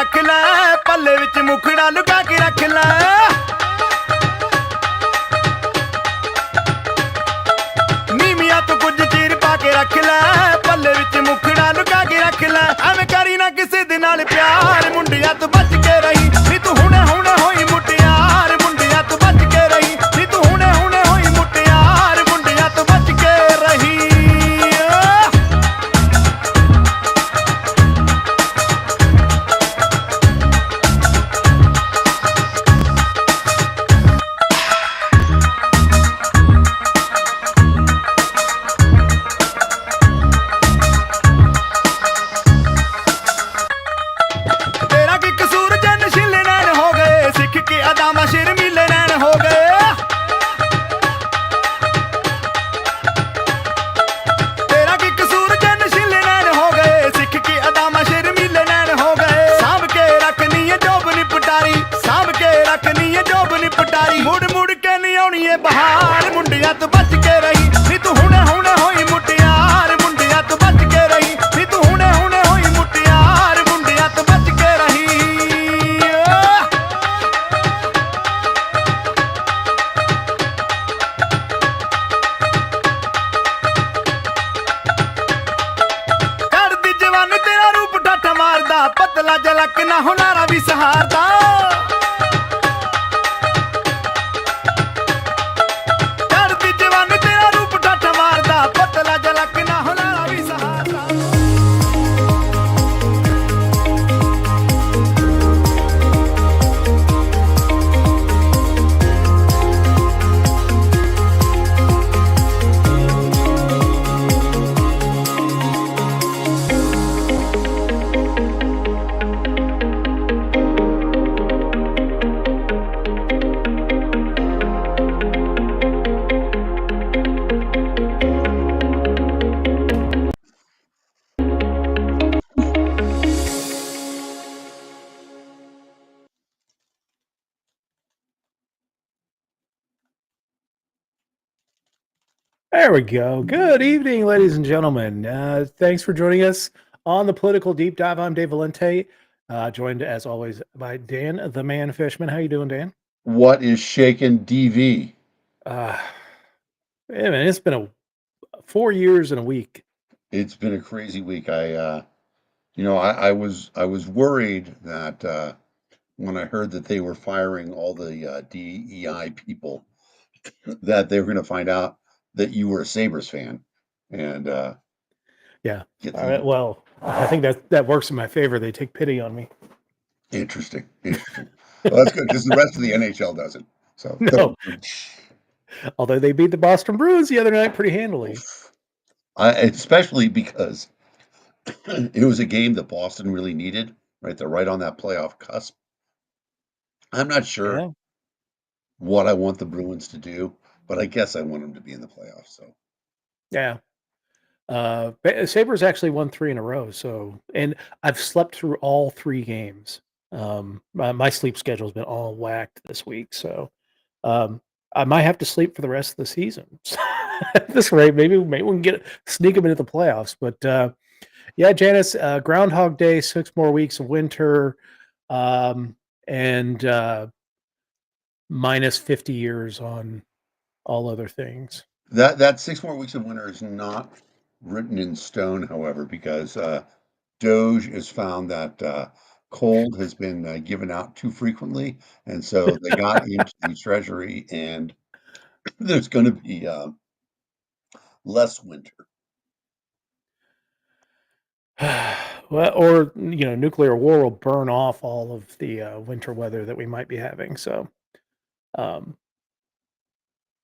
ਰੱਖ ਲੈ ਪੱਲੇ ਵਿੱਚ ਮੁਖੜਾ ਲੁਕਾ ਕੇ ਰੱਖ ਲੈ ਨੀਵੀਆਂ ਤੋਂ ਕੁਝ ਚੀਰ ਪਾ ਕੇ ਰੱਖ ਲੈ ਪੱਲੇ ਵਿੱਚ ਮੁਖੜਾ ਲੁਕਾ ਕੇ ਰੱਖ ਲੈ ਐਵੇਂ ਕਰੀ ਨਾ ਕਿਸੇ ਦੇ ਨਾਲ ਪਿਆਰ ਮੁੰਡਿਆਂ ਤੋਂ ਬਚ ਕੇ ਰਹੀ ਨੀ ਤੂੰ ਹੁਣੇ ਹੁਣੇ ਹੋਈ ਮੁਟਿਆਰ ਮੁੰਡਿਆਂ ਤੋਂ ਬਚ ਕੇ ਰਹੀ ਨੀ ਤੂੰ ਹੁਣੇ ਹੁਣੇ ਹੋਈ ਮੁਟਿਆਰ ਮੁੰਡਿਆਂ ਤੋਂ ਬਚ ਕੇ ਰਹੀ बहार मुंडिया तो बच के रही नी तू हुणे हुणे होई मुटियार मुंडिया तो बच के रही नी तू हुणे हुणे होई मुटियार मुंडिया तो बच के रही कर दी जवान तेरा रूप डाटा मारदा पतला जलक ना हुनारा भी सहारदा There we go. Good evening, ladies and gentlemen. Thanks for joining us on the Political Deep Dive. I'm Dave Valente, joined as always by Dan the Man Fishman. How you doing, Dan? What is shaking, DV? Yeah, man, it's been 4 years and a week. It's been a crazy week. I was worried that when I heard that they were firing all the DEI people, that they were going to find out that you were a Sabres fan, and yeah. All right, well, I think that works in my favor. They take pity on me. Interesting. Well, that's good because the rest of the NHL doesn't. So no. Although they beat the Boston Bruins the other night pretty handily. Especially because it was a game that Boston really needed. Right, they're right on that playoff cusp. I'm not sure what I want the Bruins to do, but I guess I want them to be in the playoffs. So, yeah. Sabres actually won 3 in a row. So, and I've slept through all 3 games. My sleep schedule's been all whacked this week. So, I might have to sleep for the rest of the season. At this rate, maybe we can sneak them into the playoffs. But yeah, Janice, Groundhog Day, 6 more weeks of winter, and minus 50 years on all other things. That 6 more weeks of winter is not written in stone, however, because Doge has found that cold has been given out too frequently, and so they got into the Treasury, and there's going to be less winter. Well, or nuclear war will burn off all of the winter weather that we might be having. So,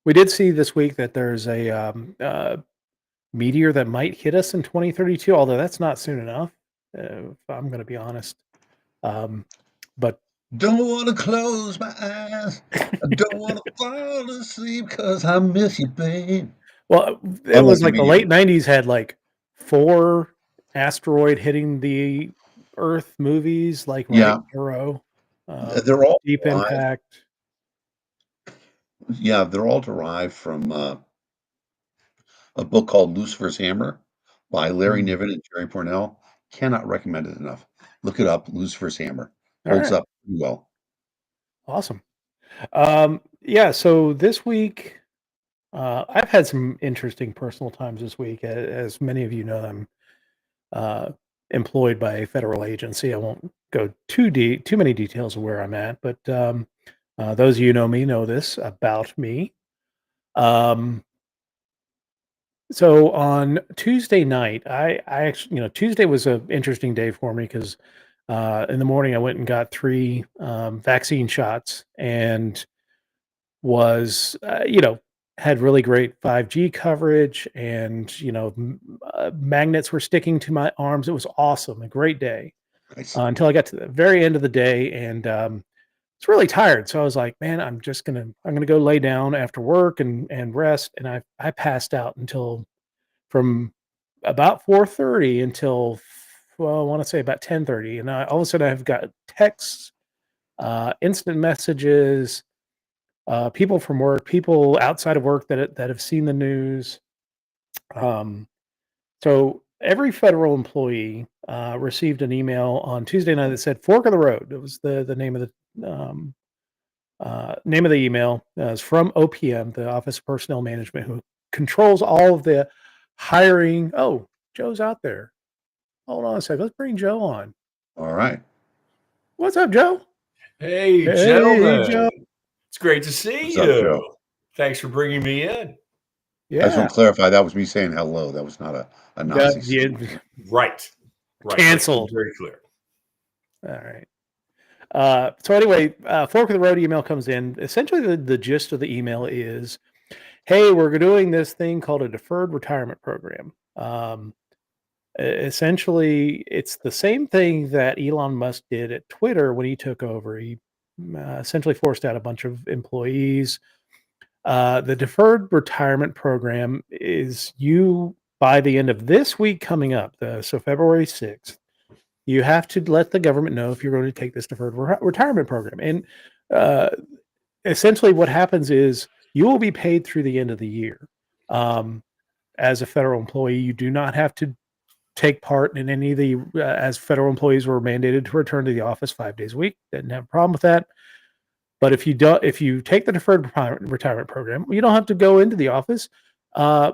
we did see this week that there's a meteor that might hit us in 2032, although that's not soon enough, if I'm going to be honest. But don't want to close my eyes. I don't want to fall asleep because I miss you, babe. Well, it was like the late 90s had like 4 asteroid hitting the Earth movies, like right in a row. They're all Deep Impact. Yeah, they're all derived from a book called Lucifer's Hammer by Larry Niven and Jerry Pournelle. Cannot recommend it enough. Look it up. Lucifer's Hammer All holds right. up pretty well. Awesome. Yeah. So this week, I've had some interesting personal times this week. As many of you know, I'm uh, employed by a federal agency. I won't go too many details of where I'm at, but those of you who know me know this about me. Um, so on Tuesday night, I actually, Tuesday was an interesting day for me because in the morning I went and got three vaccine shots and was, had really great 5G coverage and, magnets were sticking to my arms. It was awesome, a great day Nice. until I got to the very end of the day and it's really tired. So I was like, man, I'm gonna go lay down after work and rest. And I passed out until from about 4:30 until well, I want to say about 10:30. And all of a sudden I've got texts, instant messages, people from work, people outside of work that have seen the news. Um, so every federal employee received an email on Tuesday night that said "Fork of the Road." It was the name of the email. It's from OPM, the Office of Personnel Management, who controls all of the hiring. Oh, Joe's out there. Hold on a second. Let's bring Joe on. All right. What's up, Joe? Hey, Hey, Joe. gentlemen. It's great to see What's up, Joe? you. Thanks for bringing me in. I just Yeah. want to clarify that was me saying hello. That was not a Nazi Yeah. salute. Right. Right. Let's be Canceled. very clear. All right. So anyway, fork of the road email comes in. Essentially, the gist of the email is, "Hey, we're doing this thing called a deferred retirement program. Essentially, it's the same thing that Elon Musk did at Twitter when he took over. He essentially forced out a bunch of employees. The deferred retirement program is you by the end of this week coming up, so February 6th." You have to let the government know if you're going to take this deferred retirement program. And uh, essentially, what happens is you will be paid through the end of the year. Um, as a federal employee, you do not have to take part in any of the, as federal employees were mandated to return to the office 5 days a week. Didn't have a problem with that. But if you take the deferred retirement program, you don't have to go into the office. Uh,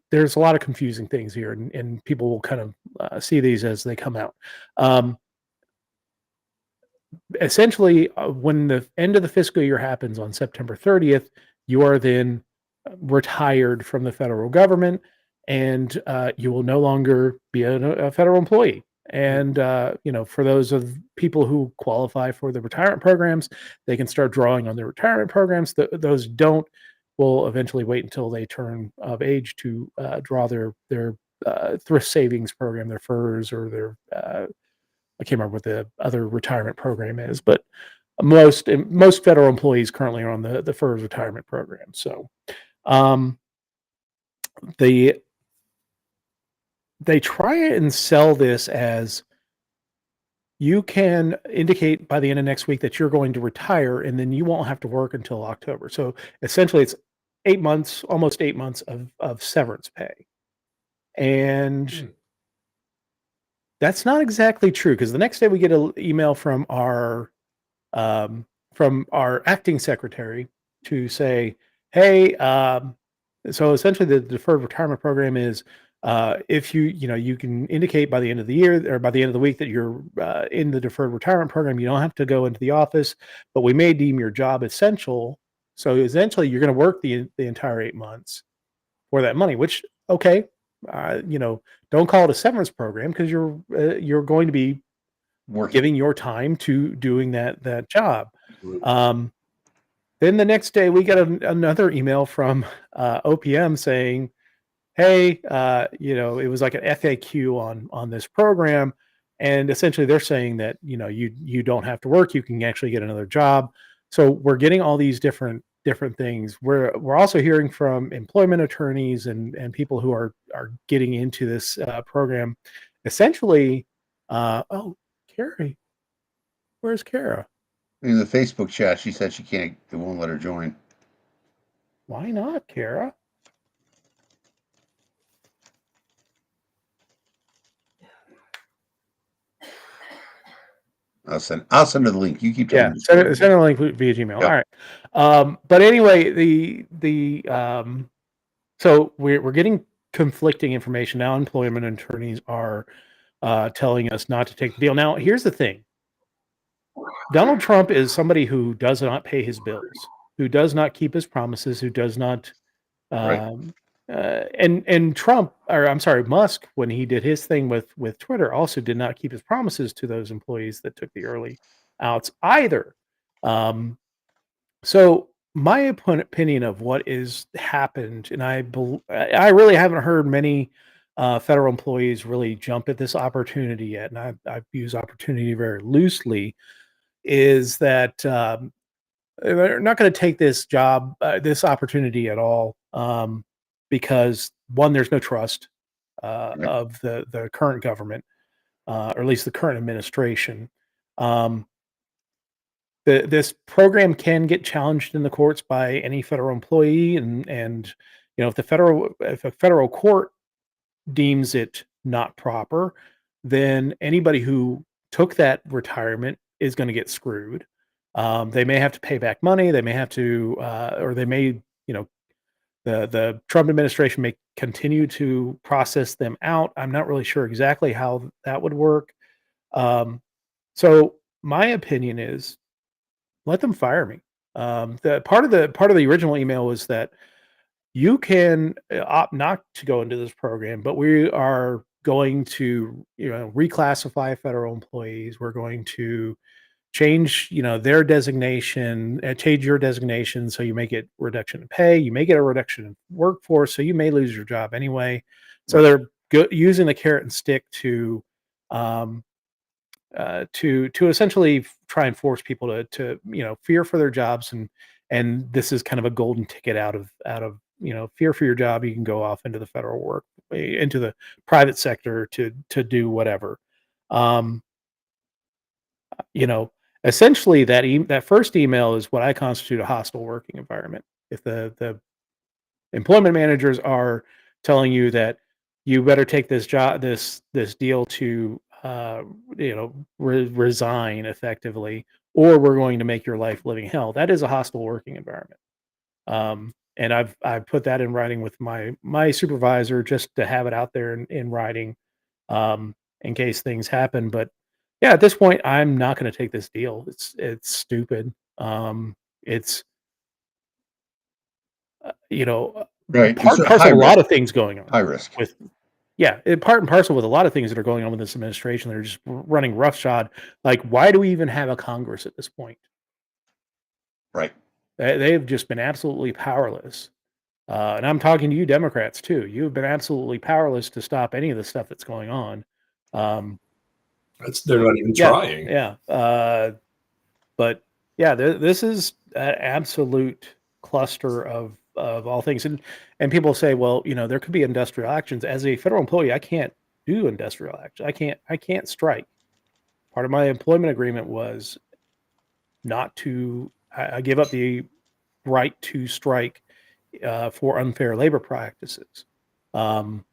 there's a lot of confusing things here, and people will kind of see these as they come out. Um, Essentially, when the end of the fiscal year happens on September 30th, you are then retired from the federal government, and you will no longer be a federal employee. And for those of people who qualify for the retirement programs, they can start drawing on their retirement programs. Those don't will eventually wait until they turn of age to draw their thrift savings program, their FERS, or their I can't remember what the other retirement program is, but most federal employees currently are on the FERS retirement program. So um, the they try and sell this as you can indicate by the end of next week that you're going to retire, and then you won't have to work until October. So essentially, it's 8 months, almost 8 months of severance pay, and Hmm. that's not exactly true because the next day we get an email from our acting secretary to say, "Hey, so essentially the deferred retirement program is if you can indicate by the end of the year or by the end of the week that you're in the deferred retirement program, you don't have to go into the office, but we may deem your job essential. So essentially, you're going to work the entire 8 months for that money. Which okay, don't call it a severance program because you're going to be Working. giving your time to doing that job." Absolutely. Then the next day, we get another email from OPM saying, "Hey, it was like an FAQ on this program, and essentially they're saying that you don't have to work, you can actually get another job." So we're getting all these different things. We're also hearing from employment attorneys and people who are getting into this program. Essentially, oh, Carrie, where's Kara? In the Facebook chat, she said she can't. It won't let her join. Why not, Kara? I'll send her the link. You keep telling Yeah, me. send a link via Gmail. Yep. All right. But anyway, so we're getting conflicting information now. Employment attorneys are telling us not to take the deal. Now, here's the thing: Donald Trump is somebody who does not pay his bills, who does not keep his promises, who does not. Right. And Trump, or I'm sorry, Musk, when he did his thing with Twitter, also did not keep his promises to those employees that took the early outs either. Um, so my opinion of what is happened, and I really haven't heard many federal employees really jump at this opportunity yet, and I've used opportunity very loosely, is that they're not going to take this job, this opportunity at all, because one, there's no trust Right. of the current government, or at least the current administration. Um, this program can get challenged in the courts by any federal employee, and if a federal court deems it not proper, then anybody who took that retirement is going to get screwed. They may have to pay back money. They may have to, or they may, the Trump administration may continue to process them out. I'm not really sure exactly how that would work. Um, so my opinion is let them fire me. The part of the original email was that you can opt not to go into this program, but we are going to, reclassify federal employees. We're going to change, their designation, change your designation, so you may get reduction in pay, you may get a reduction in workforce, so you may lose your job anyway. So Right. they're using the carrot and stick um, to essentially try and force people to fear for their jobs, and this is kind of a golden ticket out of fear for your job. You can go off into the federal work, into the private sector to do whatever. Um, you know, Essentially that first email is what I constitute a hostile working environment. If the employment managers are telling you that you better take this job, this deal to resign effectively, or we're going to make your life living hell. That is a hostile working environment. And I've put that in writing with my supervisor, just to have it out there in writing, in case things happen. But yeah, at this point, I'm not going to take this deal. It's stupid. It's Right. part It's and a high parcel of a lot risk. of things going on High risk. with part and parcel with a lot of things that are going on with this administration. They're just running roughshod. Like, why do we even have a Congress at this point? Right. They've just been absolutely powerless. And I'm talking to you Democrats too. You've been absolutely powerless to stop any of the stuff that's going on. Um, They're not even yeah, trying. yeah. But yeah, this is an absolute cluster of all things. And people say, well, there could be industrial actions. As a federal employee, I can't do industrial action. I can't strike. Part of my employment agreement was not to. I give up the right to strike for unfair labor practices. Um,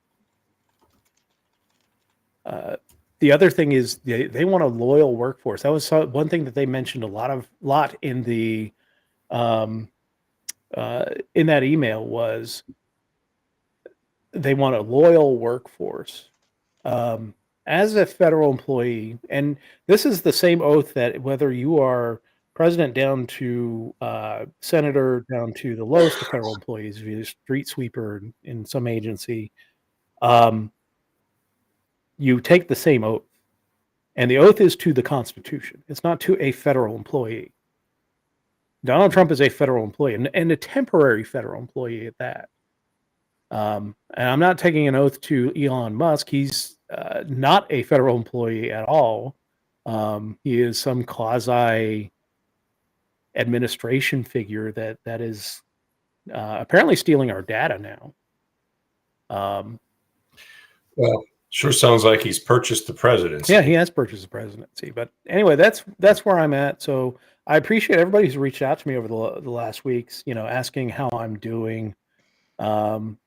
uh, the other thing is they want a loyal workforce. That was one thing that they mentioned a lot um, in that email, was they want a loyal workforce. Um, as a federal employee, and this is the same oath that whether you are president down to senator, down to the lowest of federal employees, if you're a street sweeper in some agency, um, you take the same oath. And the oath is to the Constitution. It's not to a federal employee. Donald Trump is a federal employee, and a temporary federal employee at that. And I'm not taking an oath to Elon Musk. He's not a federal employee at all. He is some quasi administration figure that is apparently stealing our data now. Well, sure sounds like he's purchased the presidency. Yeah, he has purchased the presidency. But anyway, that's where I'm at. So I appreciate everybody who's reached out to me over the last weeks, asking how I'm doing,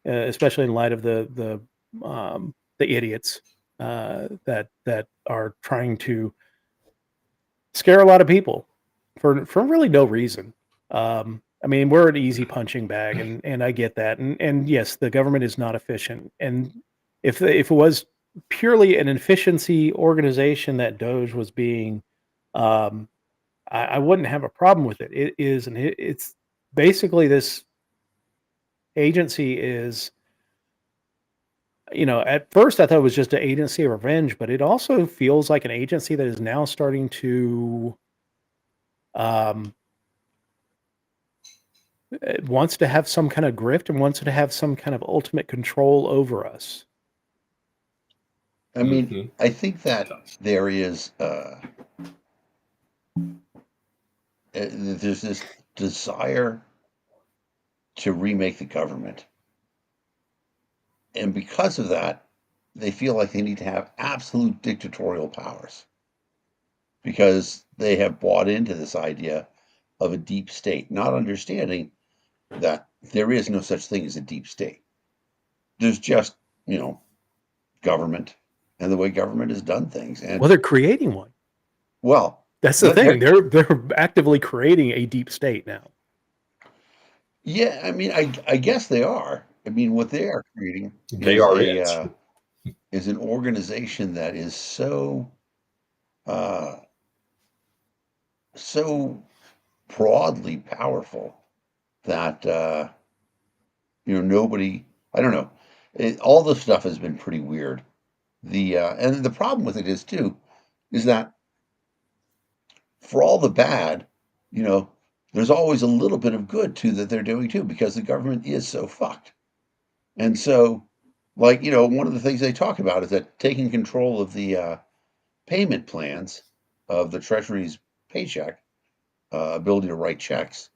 especially in light of the idiots that are trying to scare a lot of people for really no reason. I mean, we're an easy punching bag, and I get that. And yes, the government is not efficient. And if it was purely an efficiency organization that Doge was being, um, I wouldn't have a problem with it. It is, and it's basically this agency is. At first I thought it was just an agency of revenge, but it also feels like an agency that is now starting to um, it wants to have some kind of grift and wants to have some kind of ultimate control over us. I mean, Mhm. I think that there is there's this desire to remake the government, and because of that, they feel like they need to have absolute dictatorial powers because they have bought into this idea of a deep state, not understanding that there is no such thing as a deep state. There's just, you know, government and the way government has done things. And Well, they're creating one. well, That's the thing. They're actively creating a deep state now. yeah, I mean, I guess they are. I mean, what they are creating They is are a it. is an organization that is so uh, so broadly powerful that nobody. I don't know. All this stuff has been pretty weird. And the problem with it is too is that for all the bad, you know, there's always a little bit of good too that they're doing too because the government is so fucked. And so, like, one of the things they talk about is that taking control of the payment plans of the Treasury's paycheck, ability to write checks,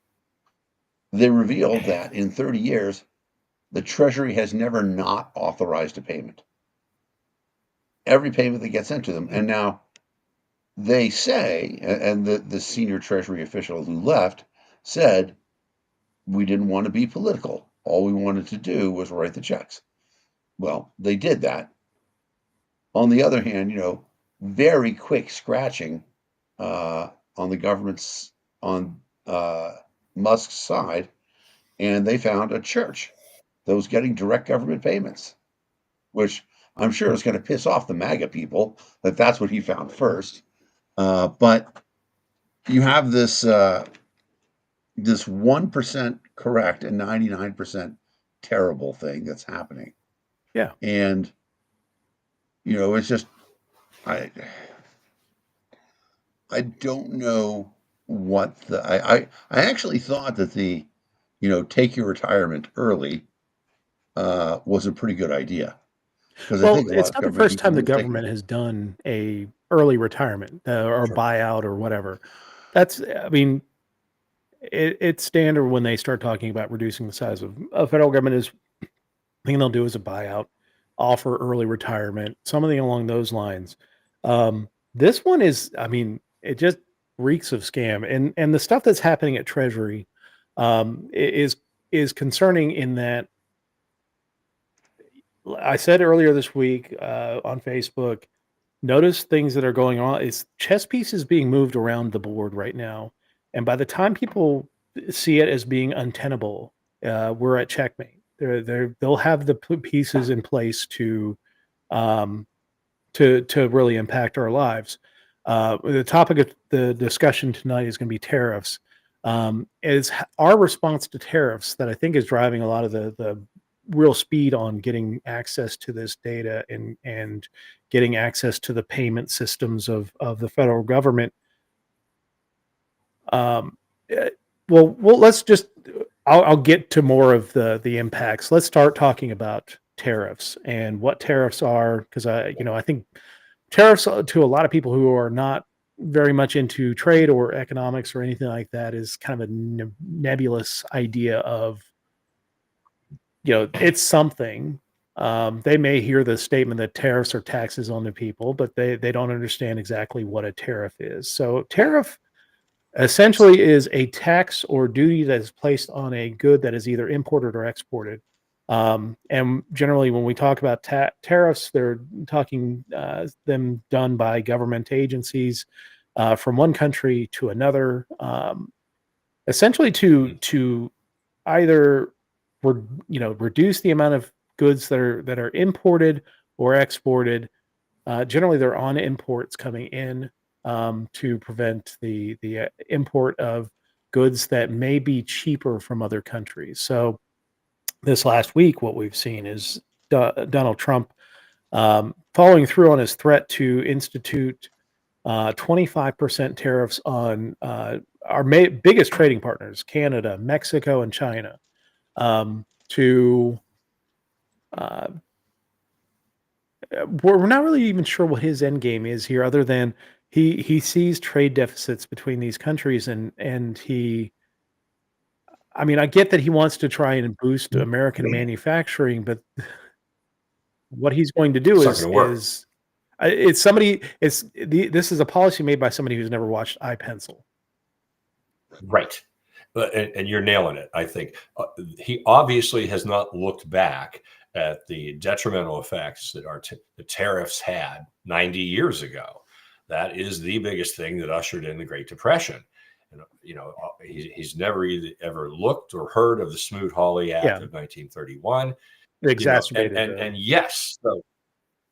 they revealed that in 30 years, the Treasury has never not authorized a payment. Every payment that gets sent to them. And now they say, and the senior Treasury official who left said, we didn't want to be political. All we wanted to do was write the checks. Well, they did that. On the other hand, very quick scratching on the government's, on Musk's side, and they found a church that was getting direct government payments, which I'm sure is going to piss off the MAGA people that that's what he found first. But you have this 1% correct and 99% terrible thing that's happening. Yeah. And it's just I I don't know what I actually thought that the take your retirement early was a pretty good idea because I Well, think a lot it's of not the government first people time the would have taken government has done a early retirement or sure. buyout or whatever. I mean, it's standard when they start talking about reducing the size of federal government is thing they'll do is a buyout, offer early retirement, something along those lines. This one is, I mean, it just reeks of scam, and the stuff that's happening at Treasury is concerning in that I said earlier this week on Facebook. Notice things that are going on. It's chess pieces being moved around the board right now, and by the time people see it as being untenable, we're at checkmate. They'll have the pieces in place um, to really impact our lives. The topic of the discussion tonight is going to be tariffs. Is our response to tariffs that I think is driving a lot of the real speed on getting access to this data and getting access to the payment systems of the federal government. Um, eh, well, let's just. I'll get to more of the impacts. Let's start talking about tariffs and what tariffs are, because I think tariffs to a lot of people who are not very much into trade or economics or anything like that is kind of a nebulous idea of it's something. They may hear the statement that tariffs are taxes on the people, but they don't understand exactly what a tariff is. So tariff essentially is a tax or duty that is placed on a good that is either imported or exported. And generally, when we talk about tariffs, they're talking them done by government agencies. from one country to another, essentially to either reduce the amount of goods that are imported or exported. Generally, they're on imports coming in, to prevent the import of goods that may be cheaper from other countries. So this last week, what we've seen is Donald Trump following through on his threat to institute 25% tariffs on our biggest trading partners, Canada, Mexico, and China, to uh, we're not really even sure what his end game is here, other than he sees trade deficits between these countries, and I mean, I get that he wants to try and boost American manufacturing, but what he's going to do It's not going to work. it's somebody it's this is a policy made by somebody who's never watched iPencil. Right. And you're nailing it, I think. He obviously has not looked back at the detrimental effects that the tariffs had 90 years ago. That is the biggest thing that ushered in the Great Depression. And, he's never ever looked or heard of the Smoot-Hawley Act of 1931. Exacerbated. And yes,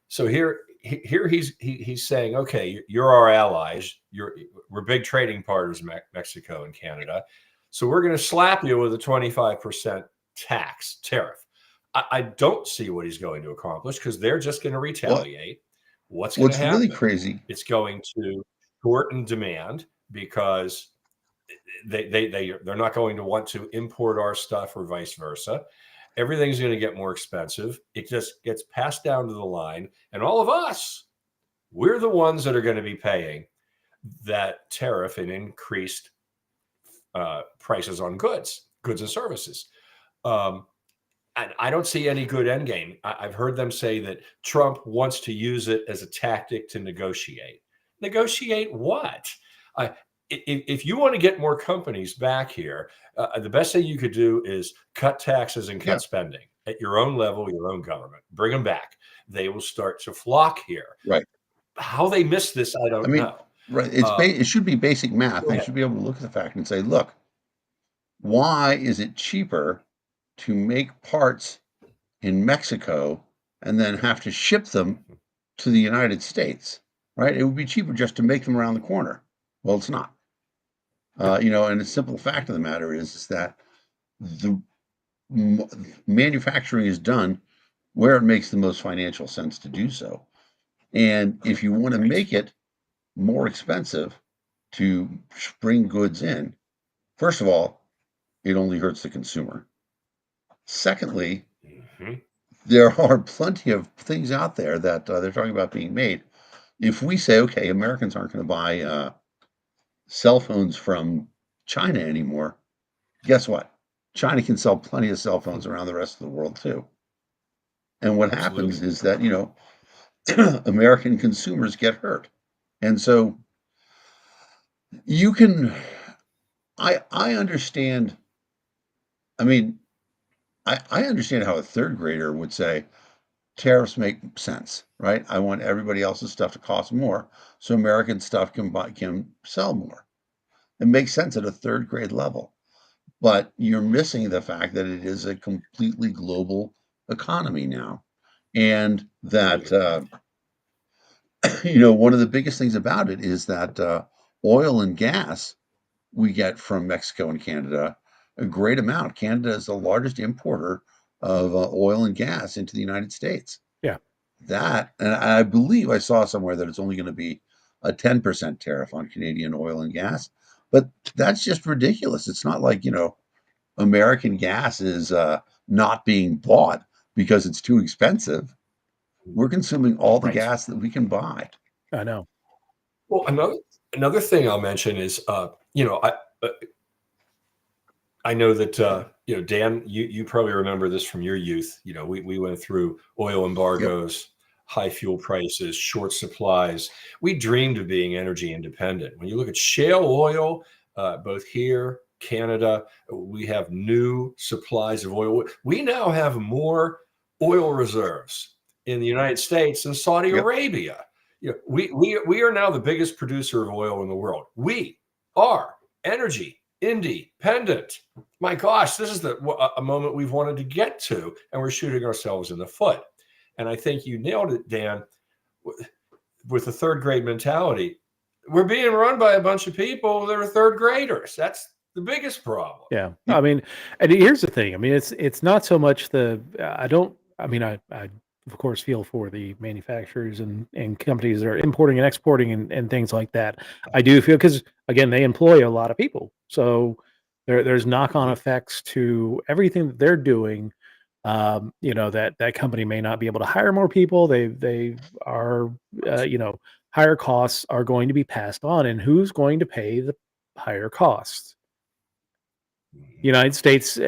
so here he's saying, okay, you're our allies. We're big trading partners, Mexico and Canada. So we're going to slap you with a 25% tariff. I don't see what he's going to accomplish, because they're just going to retaliate. What's going to happen? Really crazy? It's going to shorten demand, because they're not going to want to import our stuff or vice versa. Everything's going to get more expensive. It just gets passed down to the line. And all of us, we're the ones that are going to be paying that tariff and increased prices on goods and services. And I don't see any good end game. I've heard them say that Trump wants to use it as a tactic to negotiate. Negotiate what? If you want to get more companies back here, the best thing you could do is cut taxes and cut spending at your own level, your own government. Bring them back. They will start to flock here. Right. How they missed this, I don't know. Right. It should be basic math. They should be able to look at the fact and say, look, why is it cheaper to make parts in Mexico and then have to ship them to the United States? Right. It would be cheaper just to make them around the corner. Well, it's not. And the simple fact of the matter is that the manufacturing is done where it makes the most financial sense to do so. And if you want to make it more expensive to bring goods in, first of all, it only hurts the consumer. Secondly, there are plenty of things out there that they're talking about being made. If we say, okay, Americans aren't going to buy cell phones from China anymore, guess what? China can sell plenty of cell phones around the rest of the world too. And what happens is that, American consumers get hurt. And so I understand. I mean, I understand how a third grader would say tariffs make sense, right? I want everybody else's stuff to cost more so American stuff can sell more. It makes sense at a third grade level. But you're missing the fact that it is a completely global economy now. And that, one of the biggest things about it is that oil and gas we get from Mexico and Canada, a great amount. Canada is the largest importer of oil and gas into the United States. Yeah. And I believe I saw somewhere that it's only going to be a 10% tariff on Canadian oil and gas. But that's just ridiculous. It's not like, American gas is not being bought because it's too expensive. We're consuming all the gas that we can buy. I know. Well, another thing I'll mention is, I know that Dan, you probably remember this from your youth. We went through oil embargoes, high fuel prices, short supplies. We dreamed of being energy independent. When you look at shale oil, both here, Canada, we have new supplies of oil. We now have more oil reserves in the United States than Saudi Arabia. we are now the biggest producer of oil in the world. We are energy independent. My gosh, this is a moment we've wanted to get to, and we're shooting ourselves in the foot. And I think you nailed it, Dan, with the third grade mentality. We're being run by a bunch of people that are third graders. That's the biggest problem. Yeah. I mean, and here's the thing. I mean, it's not so much I of course feel for the manufacturers and companies that are importing and exporting and things like that. I do feel because again, they employ a lot of people. So there's knock-on effects to everything that they're doing. That company may not be able to hire more people. They are higher costs are going to be passed on, and who's going to pay the higher costs? United States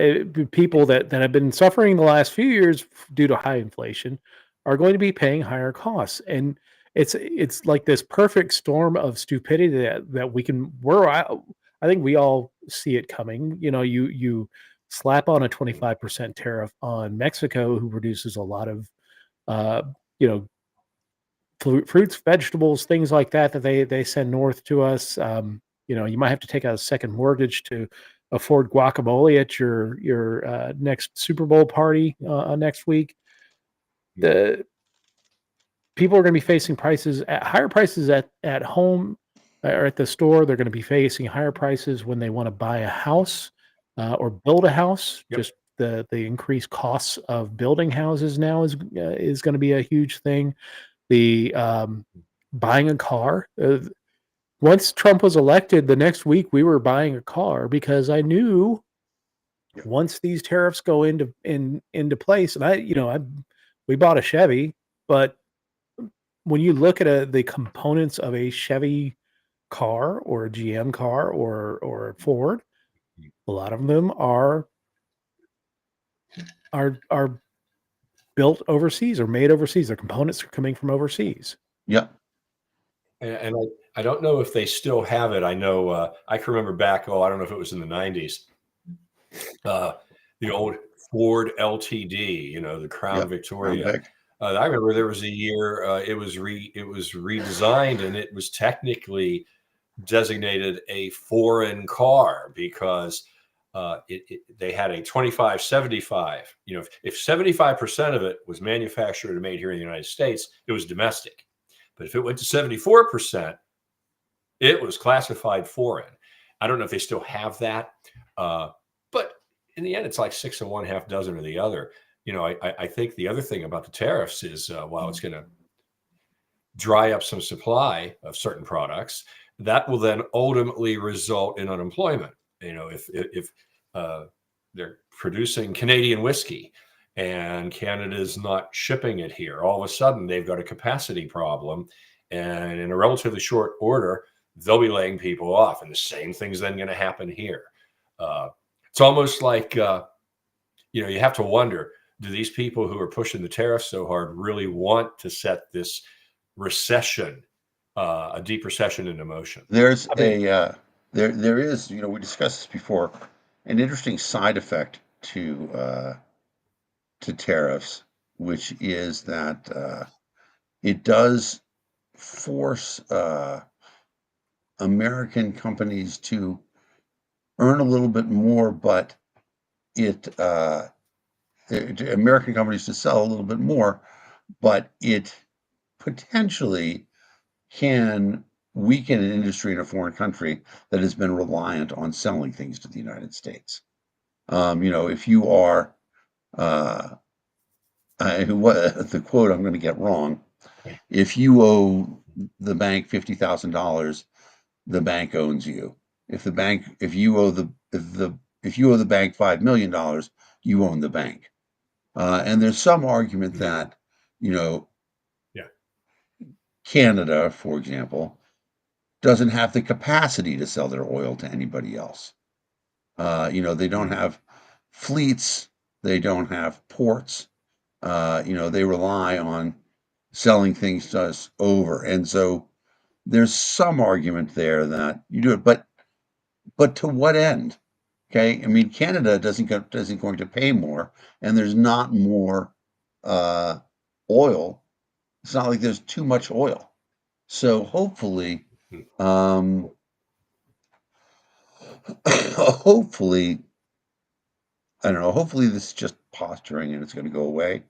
people that have been suffering the last few years due to high inflation are going to be paying higher costs, and it's like this perfect storm of stupidity that I think we all see it coming. You slap on a 25% tariff on Mexico, who produces a lot of uh, you know fruits, vegetables, things like that they send north to us. You might have to take out a second mortgage to afford guacamole at your next Super Bowl party next week. The people are going to be facing higher prices at home or at the store. They're going to be facing higher prices when they want to buy a house or build a house. Yep. Just the increased costs of building houses now is going to be a huge thing. The buying a car. Once Trump was elected, the next week we were buying a car because I knew once these tariffs go into place, and we bought a Chevy, but when you look at the components of a Chevy car or a GM car or a Ford, a lot of them are built overseas or made overseas. Their components are coming from overseas. Yeah. And I don't know if they still have it. I know I can remember back. I don't know if it was in the 90s. The old Ford LTD, the Crown Victoria. I remember there was a year it was redesigned, and it was technically designated a foreign car because they had a 25-75. If 75% of it was manufactured and made here in the United States, it was domestic. But if it went to 74%, it was classified foreign. I don't know if they still have that, but in the end, it's like 6 of one, half dozen of the other. I think the other thing about the tariffs is while it's going to dry up some supply of certain products, that will then ultimately result in unemployment. If they're producing Canadian whiskey and Canada's not shipping it here, all of a sudden they've got a capacity problem, and in a relatively short order, they'll be laying people off, and the same thing's then going to happen here. It's almost like you have to wonder, do these people who are pushing the tariffs so hard really want to set this recession, a deep recession, into motion? There is, we discussed this before, an interesting side effect to tariffs, which is that it does force American companies to earn a little bit more, but American companies to sell a little bit more, but it potentially can weaken an industry in a foreign country that has been reliant on selling things to the United States. If you are, the quote I'm going to get wrong, if you owe the bank $50,000, the bank owns you. If you owe the bank $5 million, you own the bank. And there's some argument that, Canada, for example, doesn't have the capacity to sell their oil to anybody else. They don't have fleets, they don't have ports. They rely on selling things to us over, and so there's some argument there that you do it, but to what end? Okay, I mean, Canada isn't going to pay more, and there's not more oil. It's not like there's too much oil. So hopefully, Hmm. hopefully, I don't know. Hopefully, this is just posturing and it's going to go away,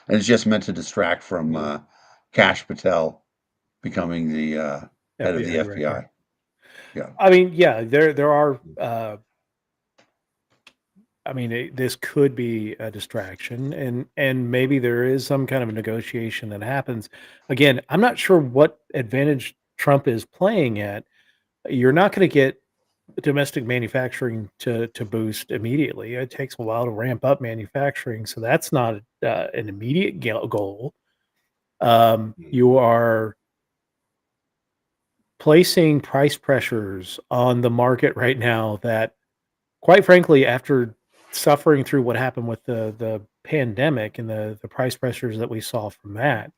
and it's just meant to distract from Kash Patel becoming the head of the FBI director. FBI. Yeah, I mean, yeah, there are. I mean, this could be a distraction, and maybe there is some kind of a negotiation that happens. Again, I'm not sure what advantage Trump is playing at. You're not going to get domestic manufacturing to boost immediately. It takes a while to ramp up manufacturing, so that's not an immediate goal. You are placing price pressures on the market right now that, quite frankly, after suffering through what happened with the pandemic and the price pressures that we saw from that,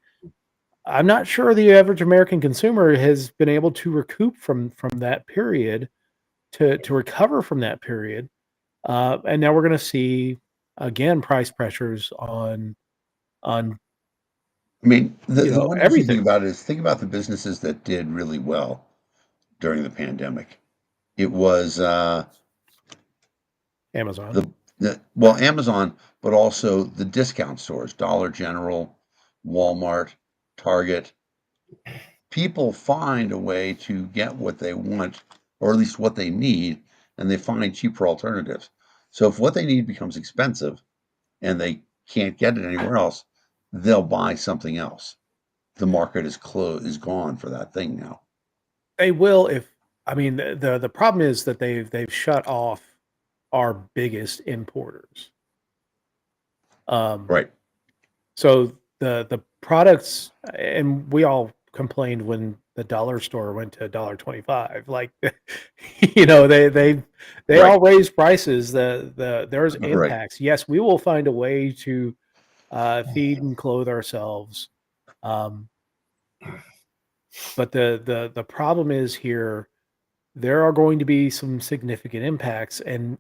I'm not sure the average American consumer has been able to recoup from that period to recover from that period. And now we're going to see again price pressures on I mean, the one interesting thing everything. about it is think about the businesses that did really well during the pandemic. It was Amazon. the well, Amazon, but also the discount stores, Dollar General, Walmart, Target. People find a way to get what they want, or at least what they need, and they find cheaper alternatives. So if what they need becomes expensive and they can't get it anywhere else, they'll buy something else. The market is gone for that thing now. They will if I mean the problem is that they've shut off our biggest importers. Um, Right. so the products, and we all complained when the dollar store went to $1.25. Like, they Right. all raised prices. There's Right. impacts. Yes, we will find a way to feed and clothe ourselves. Um, but the problem is here there are going to be some significant impacts, and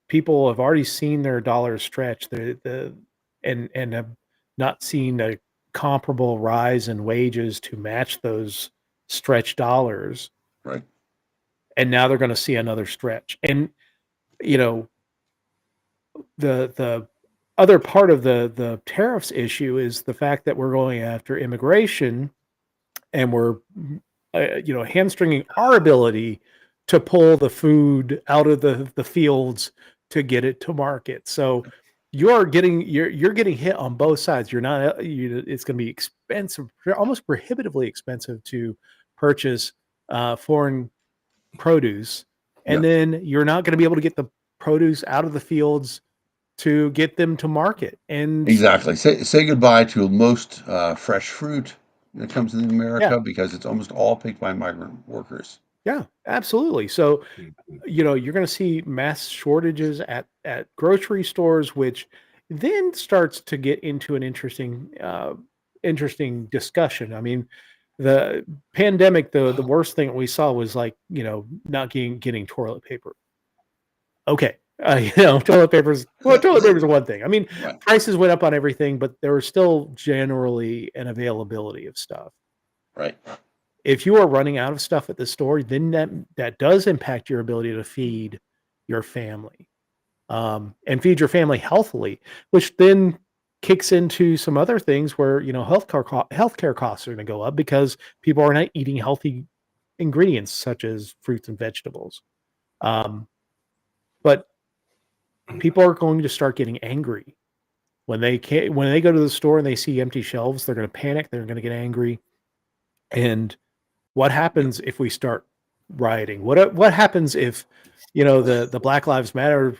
people have already seen their dollars stretch. And have not seen a comparable rise in wages to match those stretched dollars, Right. and now they're going to see another stretch. And you know the other part of the tariffs issue is the fact that we're going after immigration, and we're hamstringing our ability to pull the food out of the fields to get it to market. So you're getting hit on both sides. You're not it's going to be expensive, almost prohibitively expensive to purchase foreign produce, and Yeah. then you're not going to be able to get the produce out of the fields to get them to market. And Exactly. Say goodbye to most fresh fruit that comes in yeah, America because it's almost all picked by migrant workers. yeah, absolutely. So Mhm. you're going to see mass shortages at grocery stores, which then starts to get into an interesting discussion. I mean, the pandemic, the worst thing we saw was, like, not getting toilet paper. Okay, toilet paper is one thing. I mean, Right. prices went up on everything, but there was still generally an availability of stuff. Right. If you are running out of stuff at the store, then that does impact your ability to feed your family, and feed your family healthily, which then kicks into some other things where healthcare costs are going to go up because people are not eating healthy ingredients such as fruits and vegetables. Um, but people are going to start getting angry when they go to the store and they see empty shelves. They're going to panic. They're going to get angry. And what Yeah. happens if we start rioting? What happens if the Black Lives Matter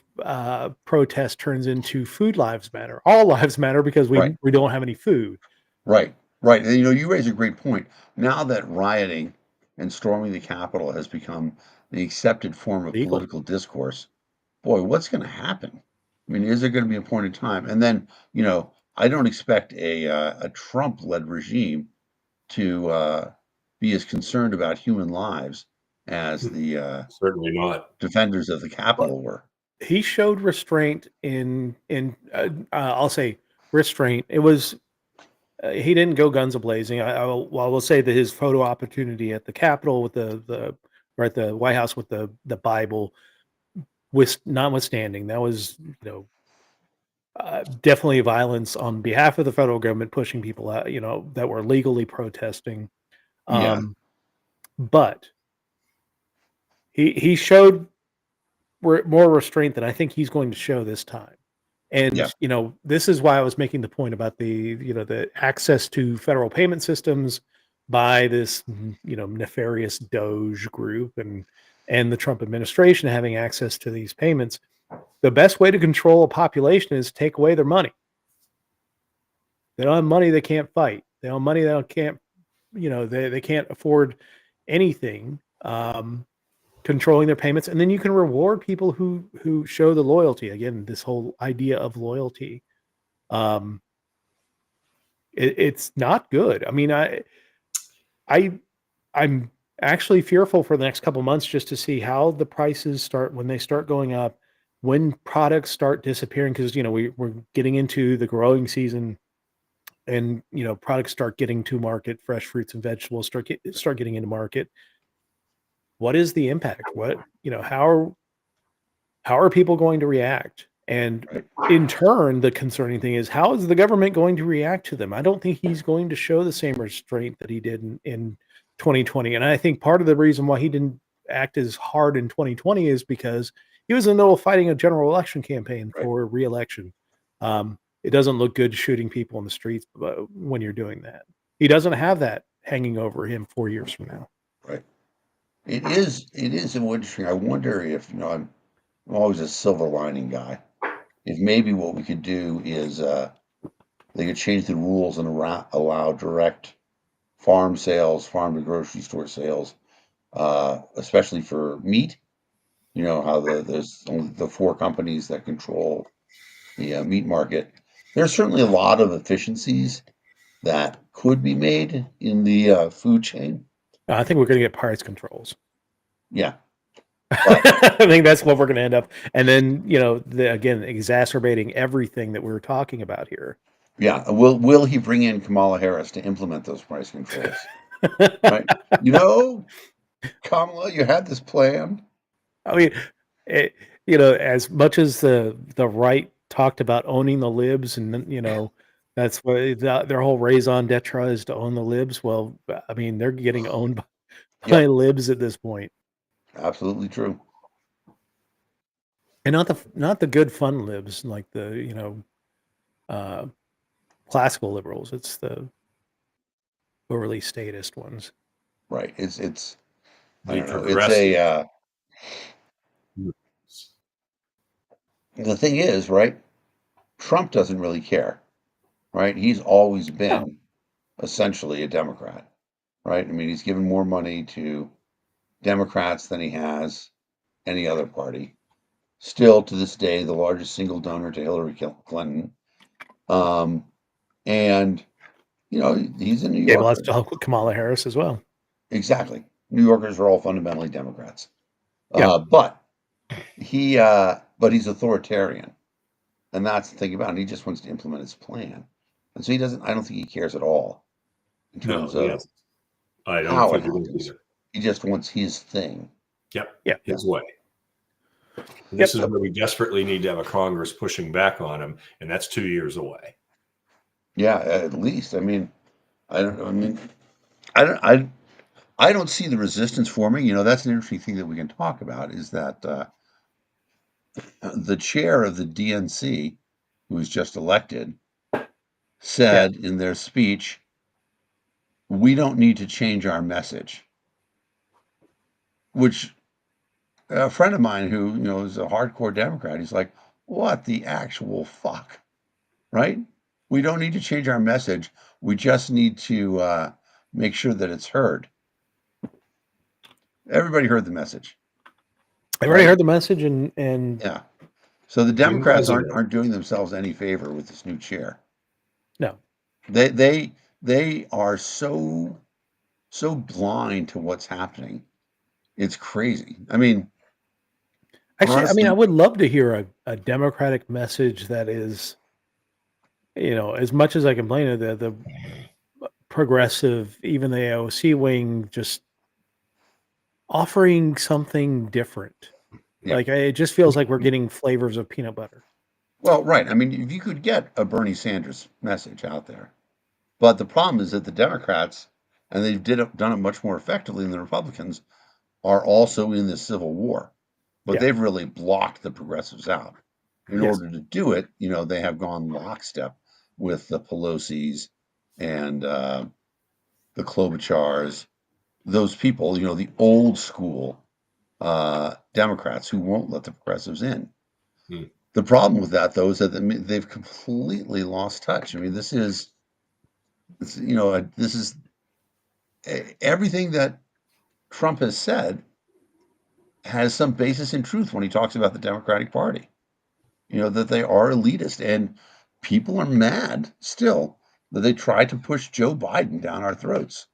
protest turns into Food Lives Matter? All lives matter because Right. we don't have any food. Right. Right. And you raise a great point. Now that rioting and storming the Capitol has become the accepted form of Legal. political discourse, boy, what's going to happen? I mean, is there going to be a point in time? And then, I don't expect a Trump-led regime to be as concerned about human lives as the Certainly not. defenders of the But Capitol were. he showed restraint I'll say restraint. It was he didn't go guns a blazing. I will say that his photo opportunity at the Capitol with the or at the White House with the Bible, with notwithstanding, that was definitely violence on behalf of the federal government pushing people out, that were legally protesting. Yeah. But he showed more restraint than I think he's going to show this time. Yeah. And this is why I was making the point about the access to federal payment systems by this nefarious Doge group and the Trump administration having access to these payments. The best way to control a population is take away their money. They don't have money, they can't fight. They don't have money, they can't, they can't afford anything. Controlling their payments, and then you can reward people who show the loyalty. Again, this whole idea of loyalty. It's not good. I mean, I'm actually fearful for the next couple months just to see how the prices start when they start going up, when products start disappearing, because we're getting into the growing season, and products start getting to market. Fresh fruits and vegetables start getting into market. What is the impact? How are people going to react? And Right. in turn, the concerning thing is, how is the government going to react to them? I don't think he's going to show the same restraint that he did in 2020. And I think part of the reason why he didn't act as hard in 2020 is because he was in the middle of fighting a general election campaign Right. for re-election. It doesn't look good shooting people in the streets when you're doing that. He doesn't have that hanging over him 4 years from now. Right. It is interesting. I wonder if, I'm always a silver lining guy. If maybe what we could do is they could change the rules and allow direct farm sales, farm to grocery store sales, especially for meat. You know how there's only the four companies that control the meat market. There's certainly a lot of efficiencies that could be made in the food chain. I think we're going to get price controls. Yeah, but I think that's what we're going to end up. And then, again, exacerbating everything that we're talking about here. yeah, will he bring in Kamala Harris to implement those price controls? Right? Kamala, you had this plan. I mean, as much as the right talked about owning the libs, and that's what their whole raison d'etre is, to own the libs. Well, I mean, they're getting owned by Yep, libs at this point, absolutely true. and not the good fun libs like the uh, classical liberals. It's the overly statist ones. Right. It's I The don't know. It's progressive. a the thing is, right? Trump doesn't really care, right? He's always No, been essentially a Democrat, right? I mean, he's given more money to Democrats than he has any other party. Still to this day, the largest single donor to Hillary Clinton. Um, and he's a New yeah, well, Yorker. that's Kamala Harris as well. Exactly. New Yorkers are all fundamentally Democrats. Yeah. But he's authoritarian. And that's the thing about it. He just wants to implement his plan. And so I don't think he cares at all in No, terms of yes. I don't how it think it is happens. either. He just wants his thing. Yep. Yeah. His way. Yep. This is where we desperately need to have a Congress pushing back on him, and that's 2 years away. Yeah, at least. I mean, I don't know. I mean, I don't see the resistance forming. That's an interesting thing that we can talk about is that the chair of the DNC, who was just elected, Yeah. said in their speech, "We don't need to change our message," which a friend of mine who is a hardcore Democrat, he's like, "What the actual fuck?" Right? We don't need to change our message. We just need to make sure that it's heard. Everybody heard the message. I've already Right? heard the message, and Yeah. So the New Democrats aren't president. aren't doing themselves any favor with this new chair. no. They are so blind to what's happening. It's crazy. I mean, Actually, I mean, I honestly, would love to hear a Democratic message that is as much as I complain of the progressive, even the AOC wing, just offering something different. Yeah. It just feels like we're getting flavors of peanut butter. Well, right. I mean, if you could get a Bernie Sanders message out there, but the problem is that the Democrats, and they've done it much more effectively than the Republicans, are also in this civil war, but Yeah. they've really blocked the progressives out. In Yes. order to do it, they have gone lockstep with the Pelosi's and the Klobuchars, those people, the old school Democrats who won't let the progressives in. Hmm. The problem with that, though, is that they've completely lost touch. I mean, this is everything that Trump has said has some basis in truth when he talks about the Democratic Party. That they are elitist, and people are mad still that they tried to push Joe Biden down our throats.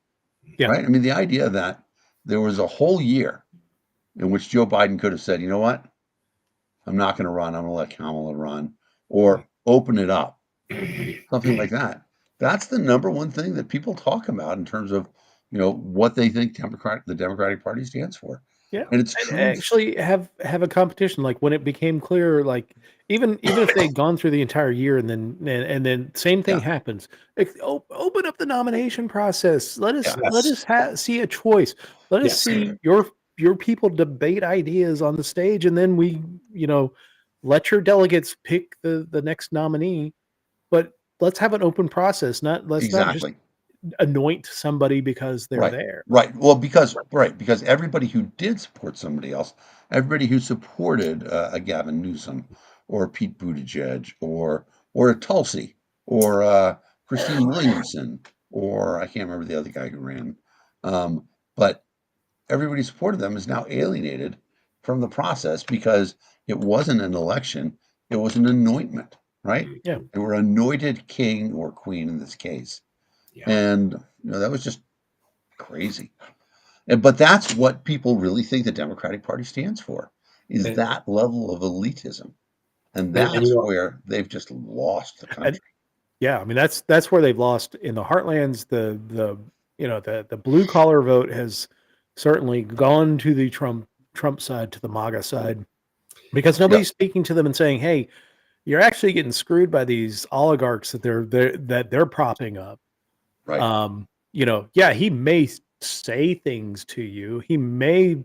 Yeah. Right? I mean, the idea that there was a whole year in which Joe Biden could have said, you know what? I'm not going to run. I'm going to let Kamala run, or open it up, something like that. That's the number one thing that people talk about in terms of, what they think the Democratic Party stands for. Yeah, And it's and true. actually have a competition. Like when it became clear, like even if they'd gone through the entire year and then same thing Yeah. happens. Open up the nomination process. Let us Yes. see a choice. Let us Yes. see your people debate ideas on the stage, and then we let your delegates pick the next nominee. But let's have an open process. Let's not just Exactly. anoint somebody because they're Right. there. Right. Well, because everybody who did support somebody else, everybody who supported a Gavin Newsom or Pete Buttigieg or a Tulsi or Christine Williamson or I can't remember the other guy who ran, but everybody who supported them is now alienated from the process because it wasn't an election; it was an anointment. Right? Yeah. They were anointed king or queen in this case, Yeah. and that was just crazy. But that's what people really think the Democratic Party stands for, is that level of elitism. And that's where they've just lost the country. Yeah, I mean that's where they've lost in the heartlands. The blue collar vote has certainly gone to the Trump side, to the MAGA side, because Yep. nobody's speaking to them and saying, "Hey, you're actually getting screwed by these oligarchs that they're propping up." Right. Yeah, he may say things to you. He may,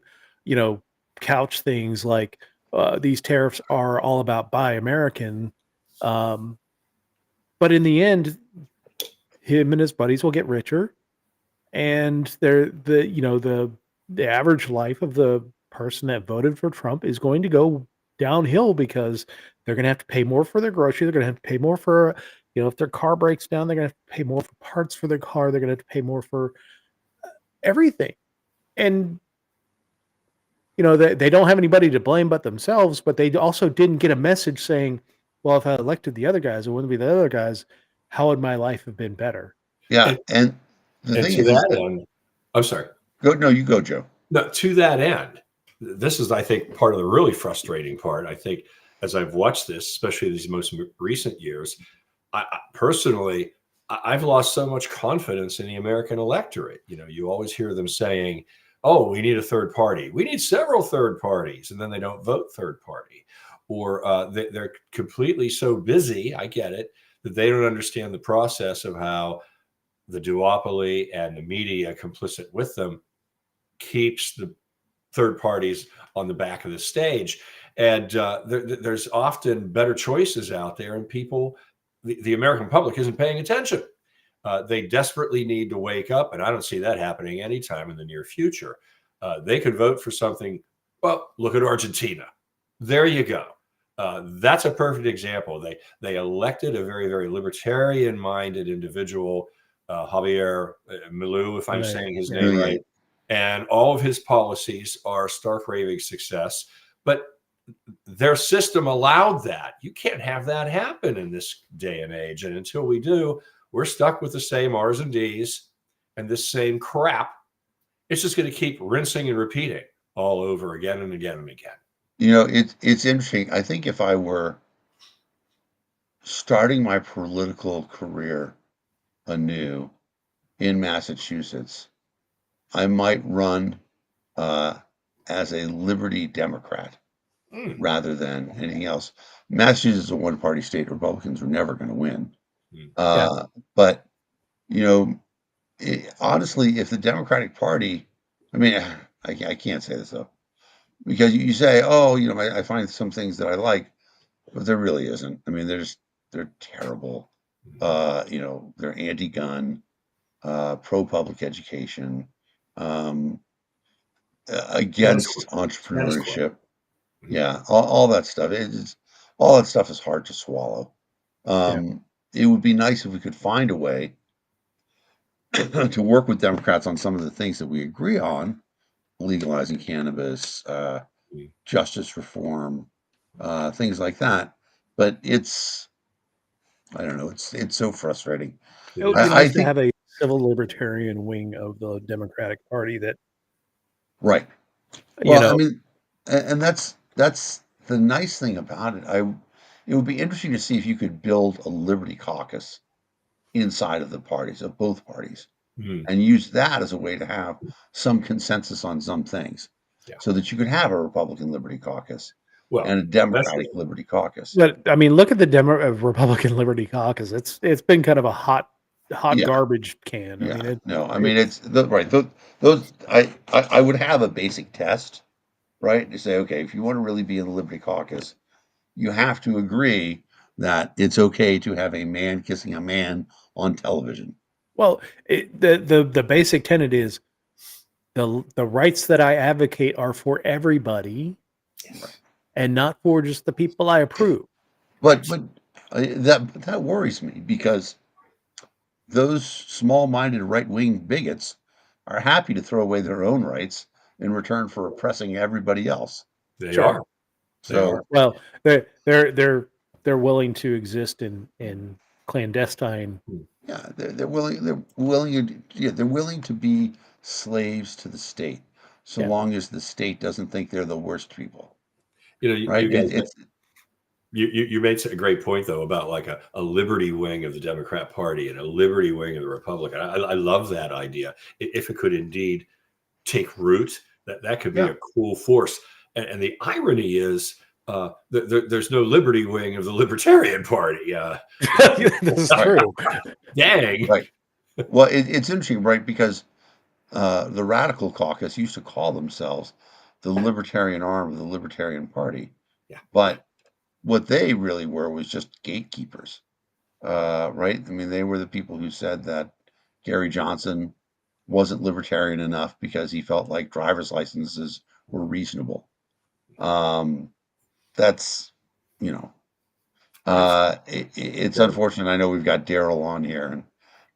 couch things like these tariffs are all about buy American. Um, but in the end, him and his buddies will get richer, and the average life of the person that voted for Trump is going to go downhill because they're going to have to pay more for their groceries. They're going to have to pay more for, if their car breaks down, they're going to have to pay more for parts for their car. They're going to have to pay more for everything. And, they don't have anybody to blame but themselves, but they also didn't get a message saying, well, if I elected the other guys, it wouldn't be the other guys. How would my life have been better? Yeah. And the thing to is that that, end, I'm sorry. no, you go, Joe. No, to that end, this is, I think, part of the really frustrating part. I think as I've watched this, especially these most recent years, personally, I've lost so much confidence in the American electorate. You always hear them saying, "Oh, we need a third party. We need several third parties," and then they don't vote third party, or they're completely so busy. I get it, that they don't understand the process of how the duopoly and the media complicit with them keeps the third parties on the back of the stage. And there's often better choices out there, and the American public isn't paying attention. They desperately need to wake up, and I don't see that happening anytime in the near future. They could vote for something. Well, look at Argentina. There you go. That's a perfect example. They elected a very, very libertarian-minded individual, Javier Milei, if I'm saying his name right. And all of his policies are stark raving success. But their system allowed that. You can't have that happen in this day and age. And until we do, we're stuck with the same R's and D's and this same crap. It's just going to keep rinsing and repeating all over again and again and again. It's interesting. I think if I were starting my political career anew in Massachusetts, I might run as a Liberty Democrat rather than anything else. Massachusetts is a one-party state. Republicans are never going to win. But, you know, honestly, if the Democratic Party, I mean, I can't say this though, because you say, oh, you know, I find some things that I like, but there really isn't. I mean, they're terrible. You know, they're anti-gun, pro-public education, against entrepreneurship. Yeah, all that stuff. All that stuff is hard to swallow. It would be nice if we could find a way to work with Democrats on some of the things that we agree on, legalizing cannabis, justice reform, things like that. But I don't know, it's so frustrating. It would be I nice to think have a civil libertarian wing of the Democratic Party that, right. you Well, I know, mean, and that's the nice thing about it. It would be interesting to see if you could build a Liberty caucus inside of the parties, of both parties, and use that as a way to have some consensus on some things, so that you could have a Republican Liberty caucus and a Democratic Liberty caucus. but I mean, look at the Republican Liberty Caucus. It's been kind of a hot Yeah. garbage can. I Yeah, mean, no, I mean it's right. Those I would have a basic test, right? To say, okay, if you want to really be in the Liberty Caucus, you have to agree that it's okay to have a man kissing a man on television. well, the basic tenet is the rights that I advocate are for everybody, and not for just the people I approve. But that worries me, because those small-minded right-wing bigots are happy to throw away their own rights in return for oppressing everybody else. They are. So Well, they're willing to exist in clandestine. yeah, they're willing to be slaves to the state, so long as the state doesn't think they're the worst people. You know, Right? you guys, you made a great point though about like a liberty wing of the Democrat Party and a liberty wing of the Republican. I love that idea. If it could indeed take root, that could be a cool force. And the irony is, there's no liberty wing of the Libertarian Party. This is true. Dang. Right. Well, it's interesting, right? Because the Radical Caucus used to call themselves the Libertarian arm of the Libertarian Party. Yeah. But what they really were was just gatekeepers, right? I mean, they were the people who said that Gary Johnson wasn't libertarian enough because he felt like driver's licenses were reasonable. That's, you know, it's unfortunate. I know we've got Daryl on here, and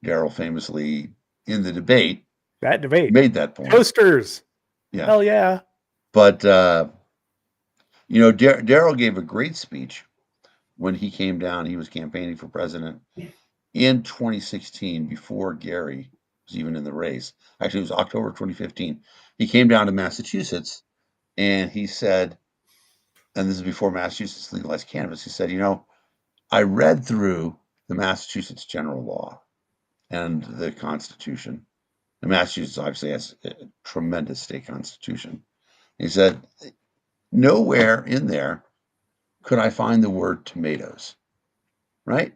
Daryl famously in the debate made that point. Toasters. Yeah. Hell yeah. But, you know, Daryl gave a great speech when he came down. He was campaigning for president in 2016, before Gary was even in the race. Actually, it was October 2015. He came down to Massachusetts, and he said, and this is before Massachusetts legalized cannabis, he said, you know, I read through the Massachusetts general law and the Constitution. And Massachusetts obviously has a tremendous state constitution. He said, nowhere in there could I find the word tomatoes, right?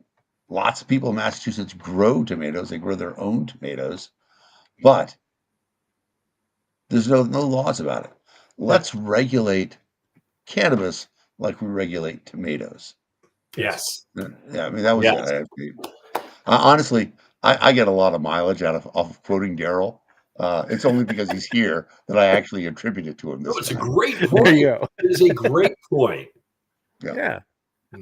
Lots of people in Massachusetts grow tomatoes. They grow their own tomatoes, but there's no laws about it. Let's regulate cannabis like we regulate tomatoes. Yes. Yeah, I mean, that was it. Honestly, I get a lot of mileage out of quoting Daryl. It's only because he's here that I actually attribute it to him this It's time. a great point. There you go. It is a great point. Yeah.